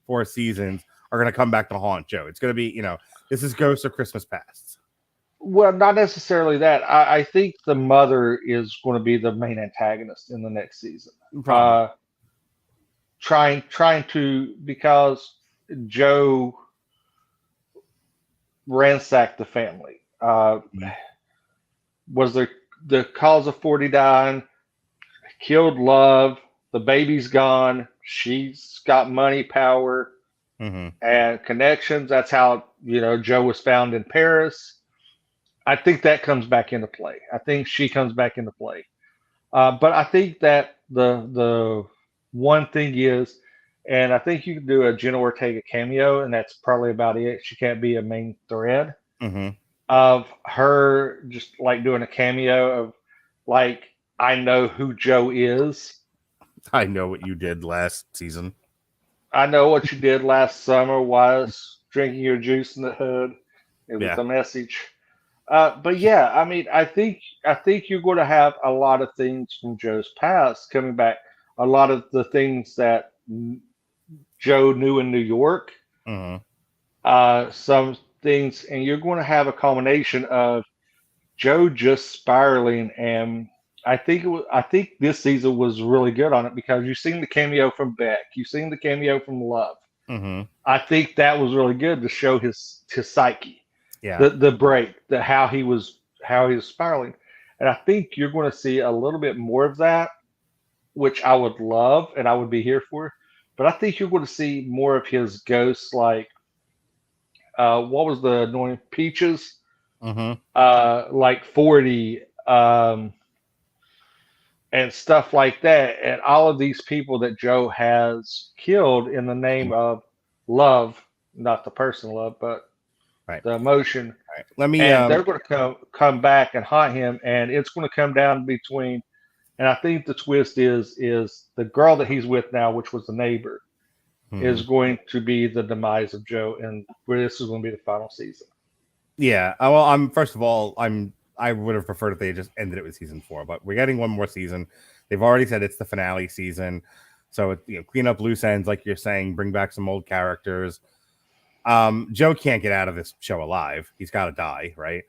4 seasons are going to come back to haunt Joe. It's going to be, this is Ghosts of Christmas Past. Well, not necessarily that. I think the mother is going to be the main antagonist in the next season. Probably. Trying to, because Joe ransacked the family. Was the cause of 49, killed love, the baby's gone, she's got money, power, and connections. That's how, Joe was found in Paris. I think that comes back into play. I think she comes back into play. But I think that the one thing is, and I think you can do a Jenna Ortega cameo, and that's probably about it. She can't be a main thread of her just like doing a cameo of like, I know who Joe is. I know what you did last season. I know what you did last summer was drinking your juice in the hood. It was a message. But yeah, I mean, I think you're going to have a lot of things from Joe's past coming back. A lot of the things that Joe knew in New York. Some things, and you're going to have a culmination of Joe just spiraling. And I think this season was really good on it because you've seen the cameo from Beck, you've seen the cameo from Love. I think that was really good to show his psyche. Yeah. The break, how he was spiraling. And I think you're going to see a little bit more of that, which I would love and I would be here for. But I think you're going to see more of his ghosts, like what was the annoying Peaches? Like 40, and stuff like that. And all of these people that Joe has killed in the name of love, not the person love, but the emotion. Right. Let me. And they're going to come back and haunt him, and it's going to come down between. And I think the twist is the girl that he's with now, which was the neighbor, is going to be the demise of Joe, and where this is going to be the final season. Yeah. Well, first of all, I would have preferred if they had just ended it with season 4, but we're getting one more season. They've already said it's the finale season, so clean up loose ends, like you're saying, bring back some old characters. Joe can't get out of this show alive. He's got to die, right?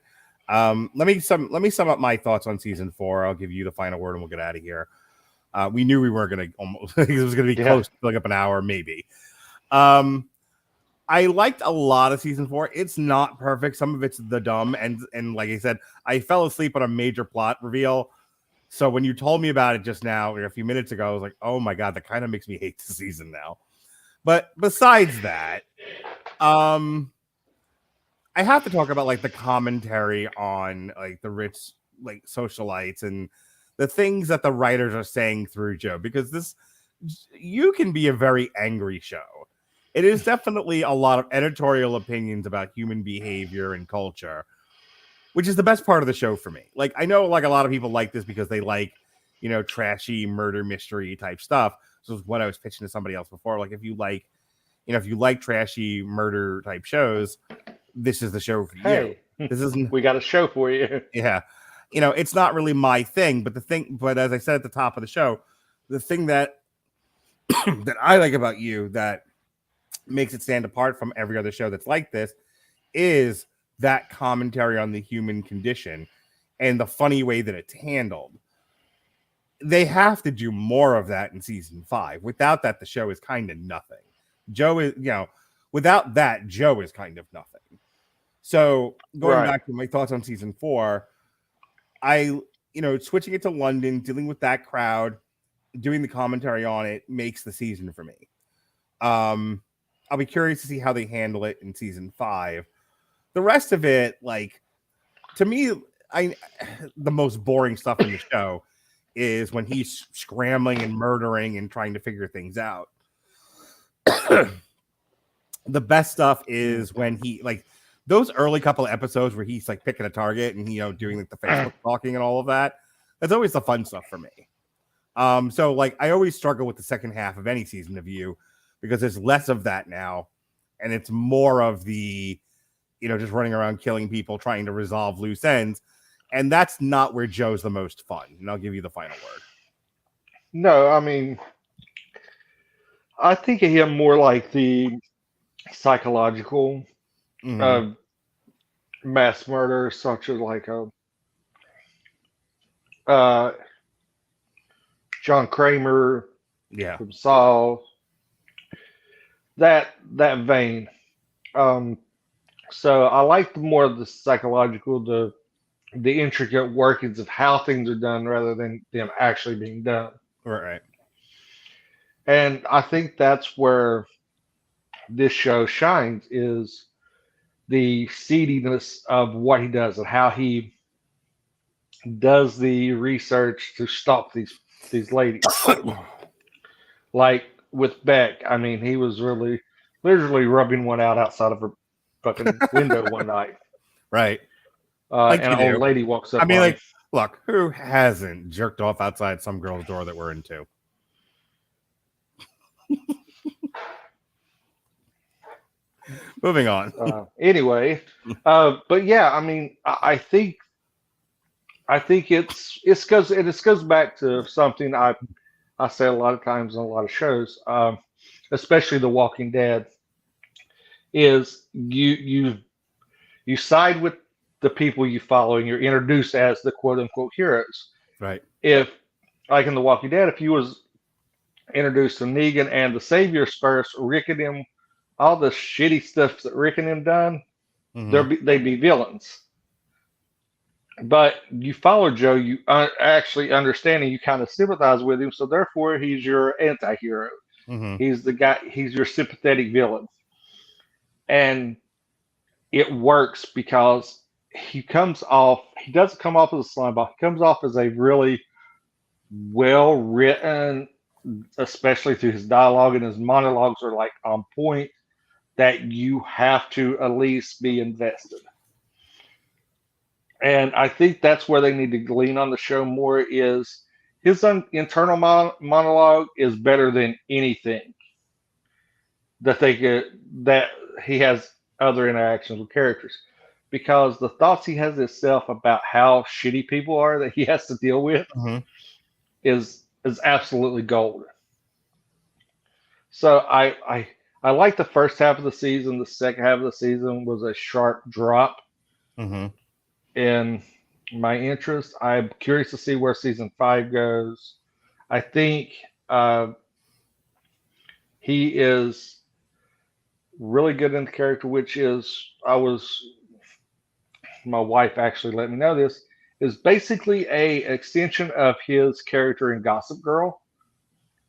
Let me sum up my thoughts on season 4. I'll give you the final word, and we'll get out of here. We knew we weren't going to almost. It was going to be close to like up an hour, maybe. I liked a lot of season 4. It's not perfect. Some of it's the dumb, and like I said, I fell asleep on a major plot reveal. So when you told me about it just now, or a few minutes ago, I was like, oh my god, that kind of makes me hate the season now. But besides that, I have to talk about like the commentary on like the rich like socialites and the things that the writers are saying through Joe, because you can be a very angry show. It is definitely a lot of editorial opinions about human behavior and culture, which is the best part of the show for me. Like, I know like a lot of people like this because they like, trashy murder mystery type stuff. So this is what I was pitching to somebody else before. Like, if you like trashy murder type shows, this is the show for you. This isn't. We got a show for you. Yeah. It's not really my thing, but as I said at the top of the show, the thing that that I like about you that makes it stand apart from every other show that's like this is that commentary on the human condition and the funny way that it's handled. They have to do more of that in season 5. Without that, the show is kind of nothing. Joe is, without that, Joe is kind of nothing. So going back to my thoughts on season 4, switching it to London, dealing with that crowd, doing the commentary on it makes the season for me. I'll be curious to see how they handle it in season 5. The rest of it, like, to me, the most boring stuff in the show is when he's scrambling and murdering and trying to figure things out. The best stuff is when he, like, those early couple of episodes where he's like picking a target and doing like the Facebook talking and all of that. That's always the fun stuff for me. So like I always struggle with the second half of any season of You because there's less of that now, and it's more of the just running around killing people, trying to resolve loose ends, and that's not where Joe's the most fun. And I'll give you the final word. No, I mean, I think of him more like the psychological Mhm. mass murder, such as like uh, John Kramer Yeah. from Saw, that vein. Um, so I like the more of the psychological, the intricate workings of how things are done rather than them actually being done. Right. And I think that's where this show shines is the seediness of what he does and how he does the research to stop these ladies. Like with Beck, I mean, he was really literally rubbing one out outside of her fucking window one night. Right. Like And you an old do. lady walks I up mean, on him. like, look, who hasn't jerked off outside some girl's door that we're into? Moving on. Anyway, but yeah, I mean, I think it's goes and this goes back to something I say a lot of times on a lot of shows, especially The Walking Dead, is you side with the people you follow and you're introduced as the quote unquote heroes. Right. If like in The Walking Dead, if you was introduced to Negan and the Saviors first, Rick and him, all the shitty stuff that Rick and him done, Mhm. they'd be villains. But you follow Joe, you actually understand and you kind of sympathize with him, so therefore he's your anti-hero. Mhm. He's the guy. He's your sympathetic villain, and it works because he comes off. He doesn't come off as a slimeball. He comes off as a really well written, especially through his dialogue and his monologues are like on point that you have to at least be invested. And I think that's where they need to glean on the show more is his internal monologue is better than anything that they could that he has other interactions with characters because the thoughts he has himself about how shitty people are that he has to deal with Mhm. is absolutely gold. So I like the first half of the season. The second half of the season was a sharp drop Mhm. in my interest. I'm curious to see where season 5 goes. I think he is really good in the character, which is my wife actually let me know this is basically a extension of his character in Gossip Girl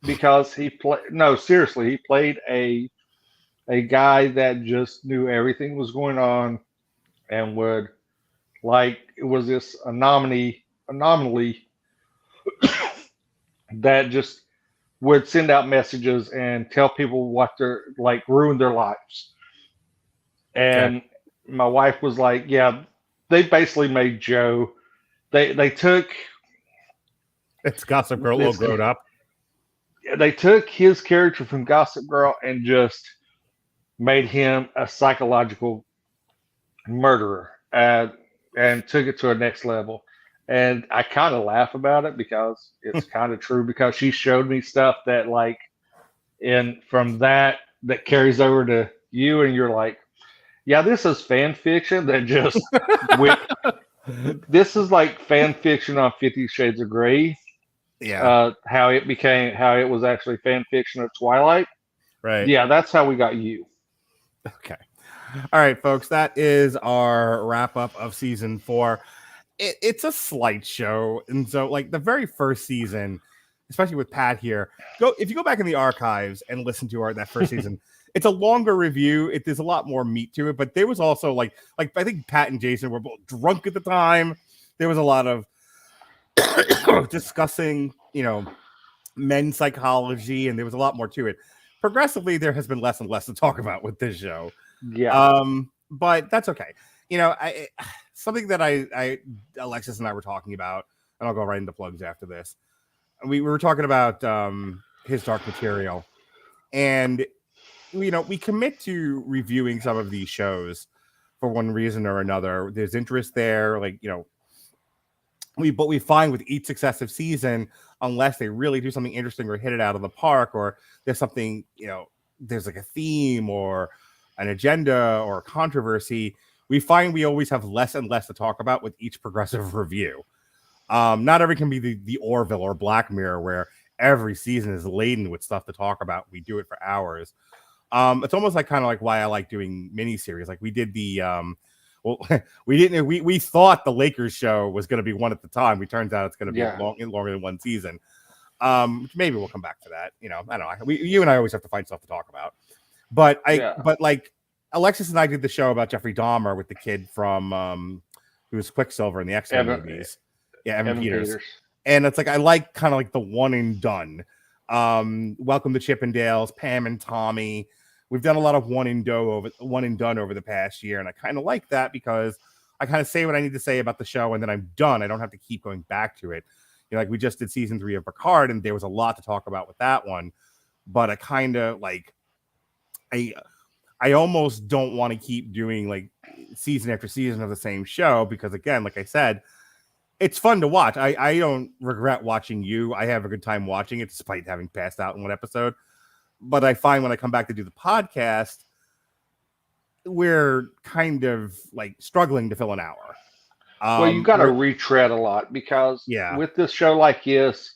because he played no seriously he played a guy that just knew everything was going on and would like it was this anomaly that just would send out messages and tell people what they're like ruin their lives. Okay. And my wife was like, "Yeah, they basically made Joe. They took It's Gossip Girl, a little this. grown up. They took his character from Gossip Girl and just made him a psychological murderer and took it to a next level." And I kind of laugh about it because it's kind of true because she showed me stuff that like and from that carries over to you and you're like, yeah, this is fan fiction that just went this is like fan fiction on 50 Shades of Grey. Yeah. How it was actually fan fiction of Twilight. Right. Yeah, that's how we got you. Okay. All right, folks. That is our wrap up of season 4. It's a slight show, and so like the very first season, especially with Pat here, if you go back in the archives and listen to that first season. It's a longer review. There's a lot more meat to it, but there was also like I think Pat and Jason were both drunk at the time. There was a lot of discussing, men's psychology, and there was a lot more to it. Progressively, there has been less and less to talk about with this show. Yeah. But that's okay. Something that I Alexis and I were talking about, and I'll go right into plugs after this. We were talking about his Dark Material, and we commit to reviewing some of these shows for one reason or another. There's interest there, but we find with each successive season, unless they really do something interesting or hit it out of the park, or there's something, there's like a theme or an agenda or a controversy, we find we always have less and less to talk about with each progressive review. Not every can be the Orville or Black Mirror where every season is laden with stuff to talk about. We do it for hours. It's almost like kind of like why I like doing miniseries. Like we did the we thought the Lakers show was going to be one at the time. We turns out it's going to be longer than one season. Maybe we'll come back to that. You know, I don't know. You and I always have to find stuff to talk about. But but like Alexis and I did the show about Jeffrey Dahmer with the kid from who was Quicksilver in the X-Men movies. Yeah, Evan Peters. And it's like I like kind of like the one and done. Welcome to Chippendales, Pam and Tommy. We've done a lot of one and done over the past year, and I kind of like that because I kind of say what I need to say about the show, and then I'm done. I don't have to keep going back to it. You know, like we just did season 3 of Picard, and there was a lot to talk about with that one. But I kind of like I almost don't want to keep doing like season after season of the same show because, again, like I said, it's fun to watch. I don't regret watching you. I have a good time watching it despite having passed out in one episode. But I find when I come back to do the podcast, we're kind of like struggling to fill an hour. Well, you got to retread a lot because with this show like this,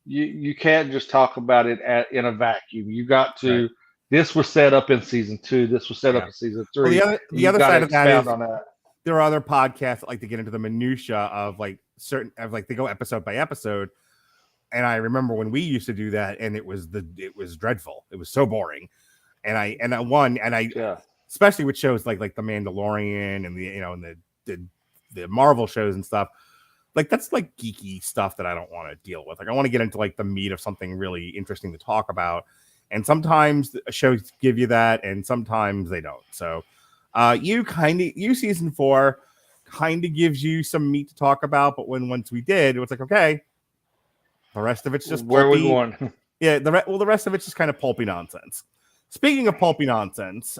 you can't just talk about it in a vacuum. You got to, this was set up in season 2. This was set up in season 3. Well, the other side of that is there are other podcasts that like to get into the minutia of like they go episode by episode. And I remember when we used to do that, and it was dreadful. It was so boring, and I especially with shows like the Mandalorian and the Marvel shows and stuff. Like that's like geeky stuff that I don't want to deal with. Like I want to get into like the meat of something really interesting to talk about. And sometimes shows give you that, and sometimes they don't. So season 4 kind of gives you some meat to talk about. But once we did, it was like okay. The rest of it's just where are we going? Yeah, the rest of it's just kind of pulpy nonsense. Speaking of pulpy nonsense,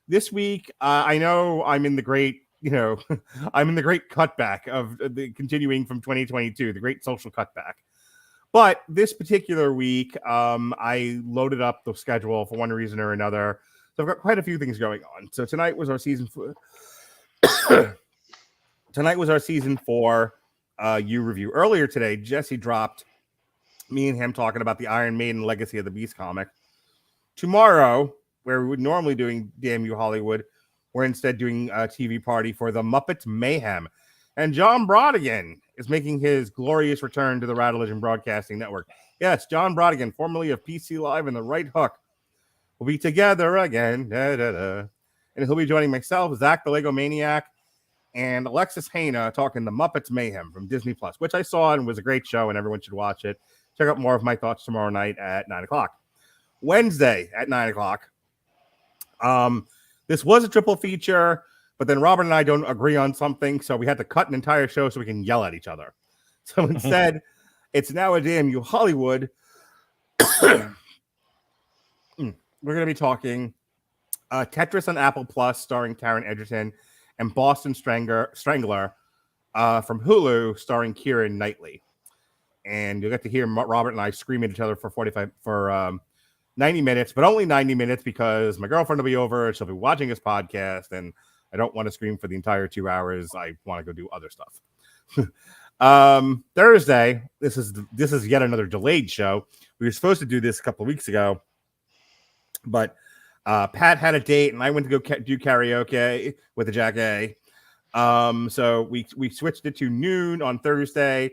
this week I know I'm in the great, I'm in the great cutback of the continuing from 2022, the great social cutback. But this particular week, I loaded up the schedule for one reason or another. So I've got quite a few things going on. So tonight was our season 4. Tonight was our season 4. You review. Earlier today, Jesse dropped me and him talking about the Iron Maiden Legacy of the Beast comic. Tomorrow, where we would normally doing Damn You Hollywood, we're instead doing a TV party for the Muppets Mayhem. And John Brodigan is making his glorious return to the Radulich and Broadcasting Network. Yes, John Brodigan, formerly of PC Live and The Right Hook, will be together again. And he'll be joining myself, Zach the Lego Maniac, and Alexis Haina talking the Muppets Mayhem from Disney Plus, which I saw and was a great show, and everyone should watch it. Check out more of my thoughts tomorrow night at 9 o'clock. Wednesday at 9 o'clock. This was a triple feature, but then Robert and I don't agree on something, so we had to cut an entire show so we can yell at each other. So instead, it's now a Damn You Hollywood. We're going to be talking Tetris on Apple Plus, starring Taron Egerton, and Boston Strangler from Hulu, starring Keira Knightley. And you'll get to hear Robert and I scream at each other for 90 minutes, but only 90 minutes because my girlfriend will be over. She'll be watching this podcast, and I don't want to scream for the entire 2 hours. I want to go do other stuff. Thursday, this is yet another delayed show. We were supposed to do this a couple of weeks ago, but Pat had a date, and I went to go do karaoke with the Jack A. So we switched it to noon on Thursday.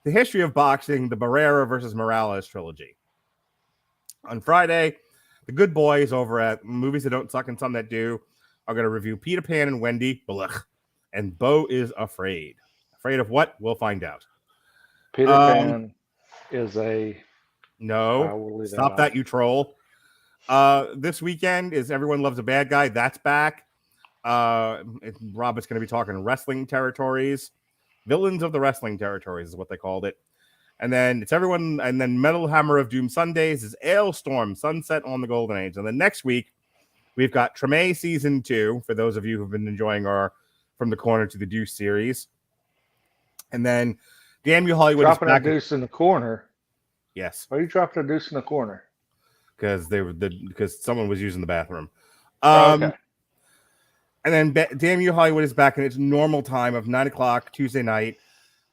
The History of Boxing, the Barrera versus Morales trilogy. On Friday, the good boys over at Movies That Don't Suck and Some That Do are going to review Peter Pan and Wendy. Blech. And Bo is afraid. Afraid of what? We'll find out. Peter Pan is a... No. Stop that, you troll. This weekend is Everyone Loves a Bad Guy. That's back. Robert's going to be talking wrestling territories. Villains of the Wrestling Territories is what they called it. And then it's everyone. And then Metal Hammer of Doom Sundays is Ailstorm, Sunset on the Golden Age. And then next week, we've got Treme Season 2, for those of you who've been enjoying our From the Corner to the Deuce series. And then Damn You Hollywood dropping a deuce in the corner. Yes. Why are you dropping a deuce in the corner? Because someone was using the bathroom. Okay. And then Damn You Hollywood is back in its normal time of 9 o'clock Tuesday night.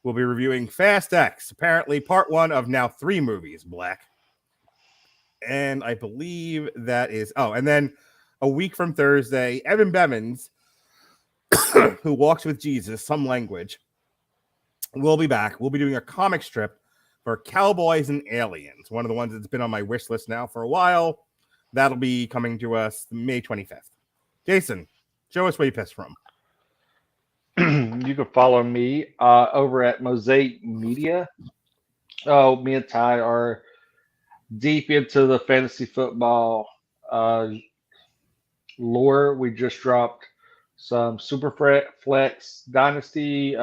We'll be reviewing Fast X, apparently part 1 of now 3 movies, Black. And I believe that is... Oh, and then a week from Thursday, Evan Bevins, who walks with Jesus, some language, will be back. We'll be doing a comic strip for Cowboys and Aliens, one of the ones that's been on my wish list now for a while. That'll be coming to us May 25th. Jason, show us where you pissed from. You can follow me over at Mosaic Media. Oh, me and Ty are deep into the fantasy football lore. We just dropped some Super Flex Dynasty.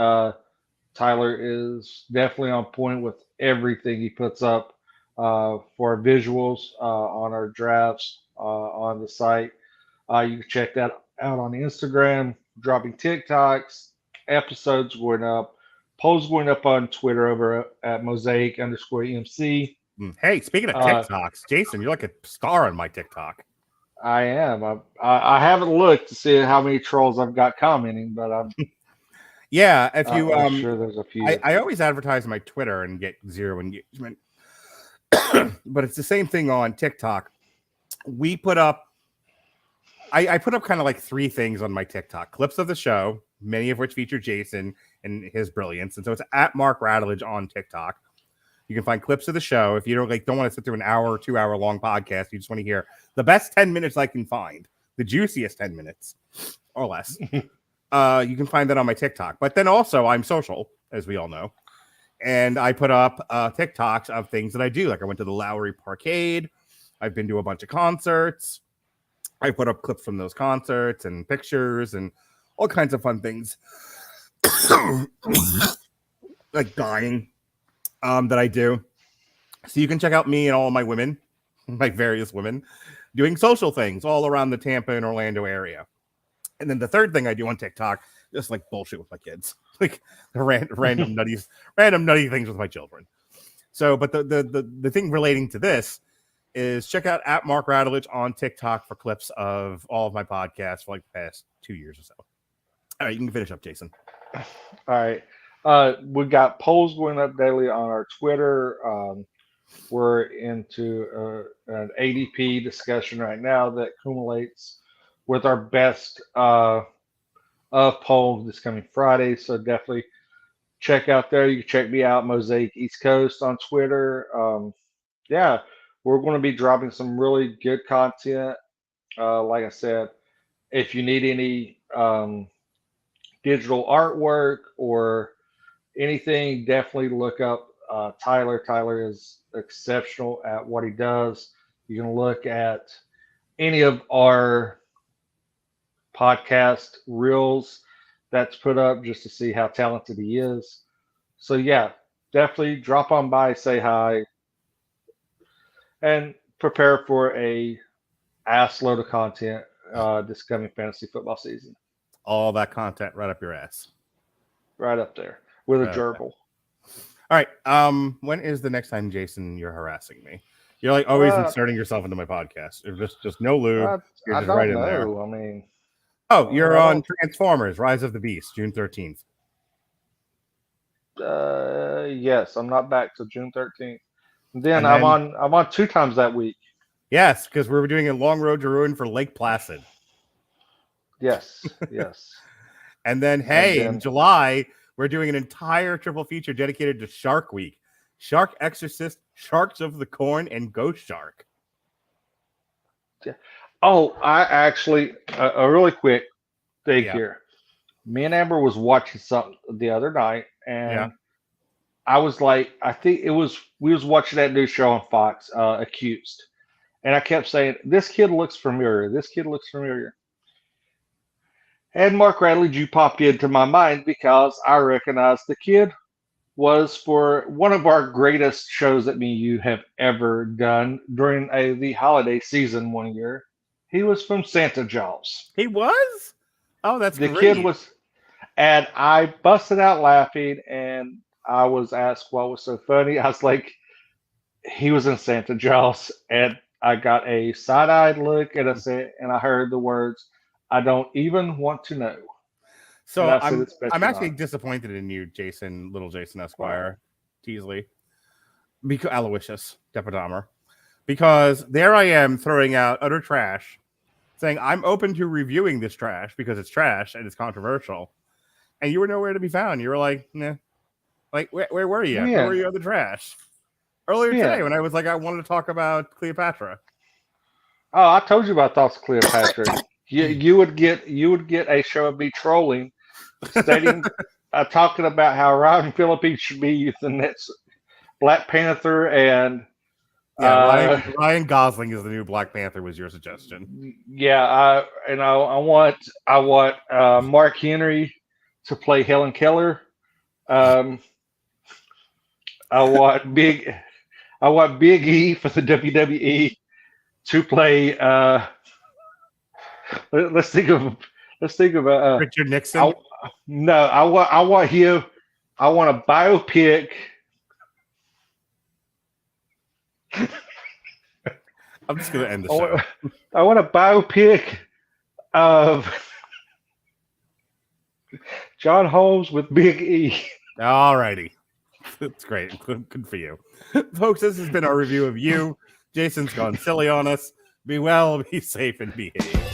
Tyler is definitely on point with everything he puts up for visuals on our drafts on the site. You can check that out on Instagram, dropping TikToks, episodes going up, polls going up on Twitter over at Mosaic_EMC. Hey, speaking of TikToks, Jason, you're like a star on my TikTok. I am. I haven't looked to see how many trolls I've got commenting, but I'm yeah. If you, I'm sure there's a few. I always advertise on my Twitter and get 0 engagement, but it's the same thing on TikTok. We put up. I put up kind of like 3 things on my TikTok: clips of the show, many of which feature Jason and his brilliance. And so it's at Mark Radulich on TikTok. You can find clips of the show. If you don't want to sit through an hour or 2 hour long podcast, you just want to hear the best 10 minutes I can find, the juiciest 10 minutes or less. You can find that on my TikTok. But then also I'm social, as we all know. And I put up TikToks of things that I do. Like I went to the Lowry Parkade. I've been to a bunch of concerts. I put up clips from those concerts and pictures and all kinds of fun things. Like dying. That I do. So you can check out me and all my women, my various women, doing social things all around the Tampa and Orlando area. And then the third thing I do on TikTok, just like bullshit with my kids, like random nutty things with my children. So, but the thing relating to this is check out at Mark Radulich on TikTok for clips of all of my podcasts for like the past 2 years or so. All right, you can finish up, Jason. All right. We've got polls going up daily on our Twitter. We're into an ADP discussion right now that accumulates with our best poll this coming Friday. So definitely check out there. You can check me out, Mosaic East Coast on Twitter. Yeah, we're going to be dropping some really good content. Like I said, if you need any digital artwork or anything, definitely look up Tyler. Tyler is exceptional at what he does. You can look at any of our podcast reels that's put up just to see how talented he is. So yeah, definitely drop on by, say hi, and prepare for a ass load of content this coming fantasy football season. All that content right up your ass. Right up there. With a gerbil. All right. When is the next time, Jason, you're harassing me? You're like always inserting yourself into my podcast. You're just no lube. You're I just don't right know. in there. I mean, you're on Transformers: Rise of the Beast, June 13th. Yes, I'm not back till June 13th. Then I'm on 2 times that week. Yes, because we were doing a Long Road to Ruin for Lake Placid. Yes, yes. And then in July, we're doing an entire triple feature dedicated to Shark Week. Shark Exorcist, Sharks of the Corn, and Ghost Shark. Oh, I actually, a really quick thing here. Me and Amber was watching something the other night, and I was like, we was watching that new show on Fox, Accused. And I kept saying, this kid looks familiar. This kid looks familiar. And Mark Radulich, you popped into my mind because I recognized the kid was for one of our greatest shows that me and you have ever done during the holiday season one year. He was from Santa Jaws. He was? Oh, that's the great. Kid was, and I busted out laughing, and I was asked what was so funny. I was like, he was in Santa Jaws, and I got a side-eyed look, and I said, and I heard the words, "I don't even want to know." So And I said, "It's best I'm you're actually not." disappointed in you, Jason, little Jason Esquire, Teasley, because Aloysius Depodahmer, because there I am throwing out utter trash, saying I'm open to reviewing this trash because it's trash and it's controversial, and you were nowhere to be found. You were like, nah. Like, where were you? Where were you on the trash? Earlier today, when I was like, I wanted to talk about Cleopatra. Oh, I told you about thoughts of Cleopatra. You would get a show of me trolling, stating, talking about how Ryan Phillippe should be the next Black Panther, and Ryan Gosling is the new Black Panther. Was your suggestion? Yeah, I want Mark Henry to play Helen Keller. I want Big E for the WWE to play. Let's think of Richard Nixon. I want him. I want a biopic. I'm just gonna end the show. I want a biopic of John Holmes with Big E. All righty. That's great. Good for you. Folks, this has been our review of You. Jason's gone silly on us. Be well, be safe, and behave.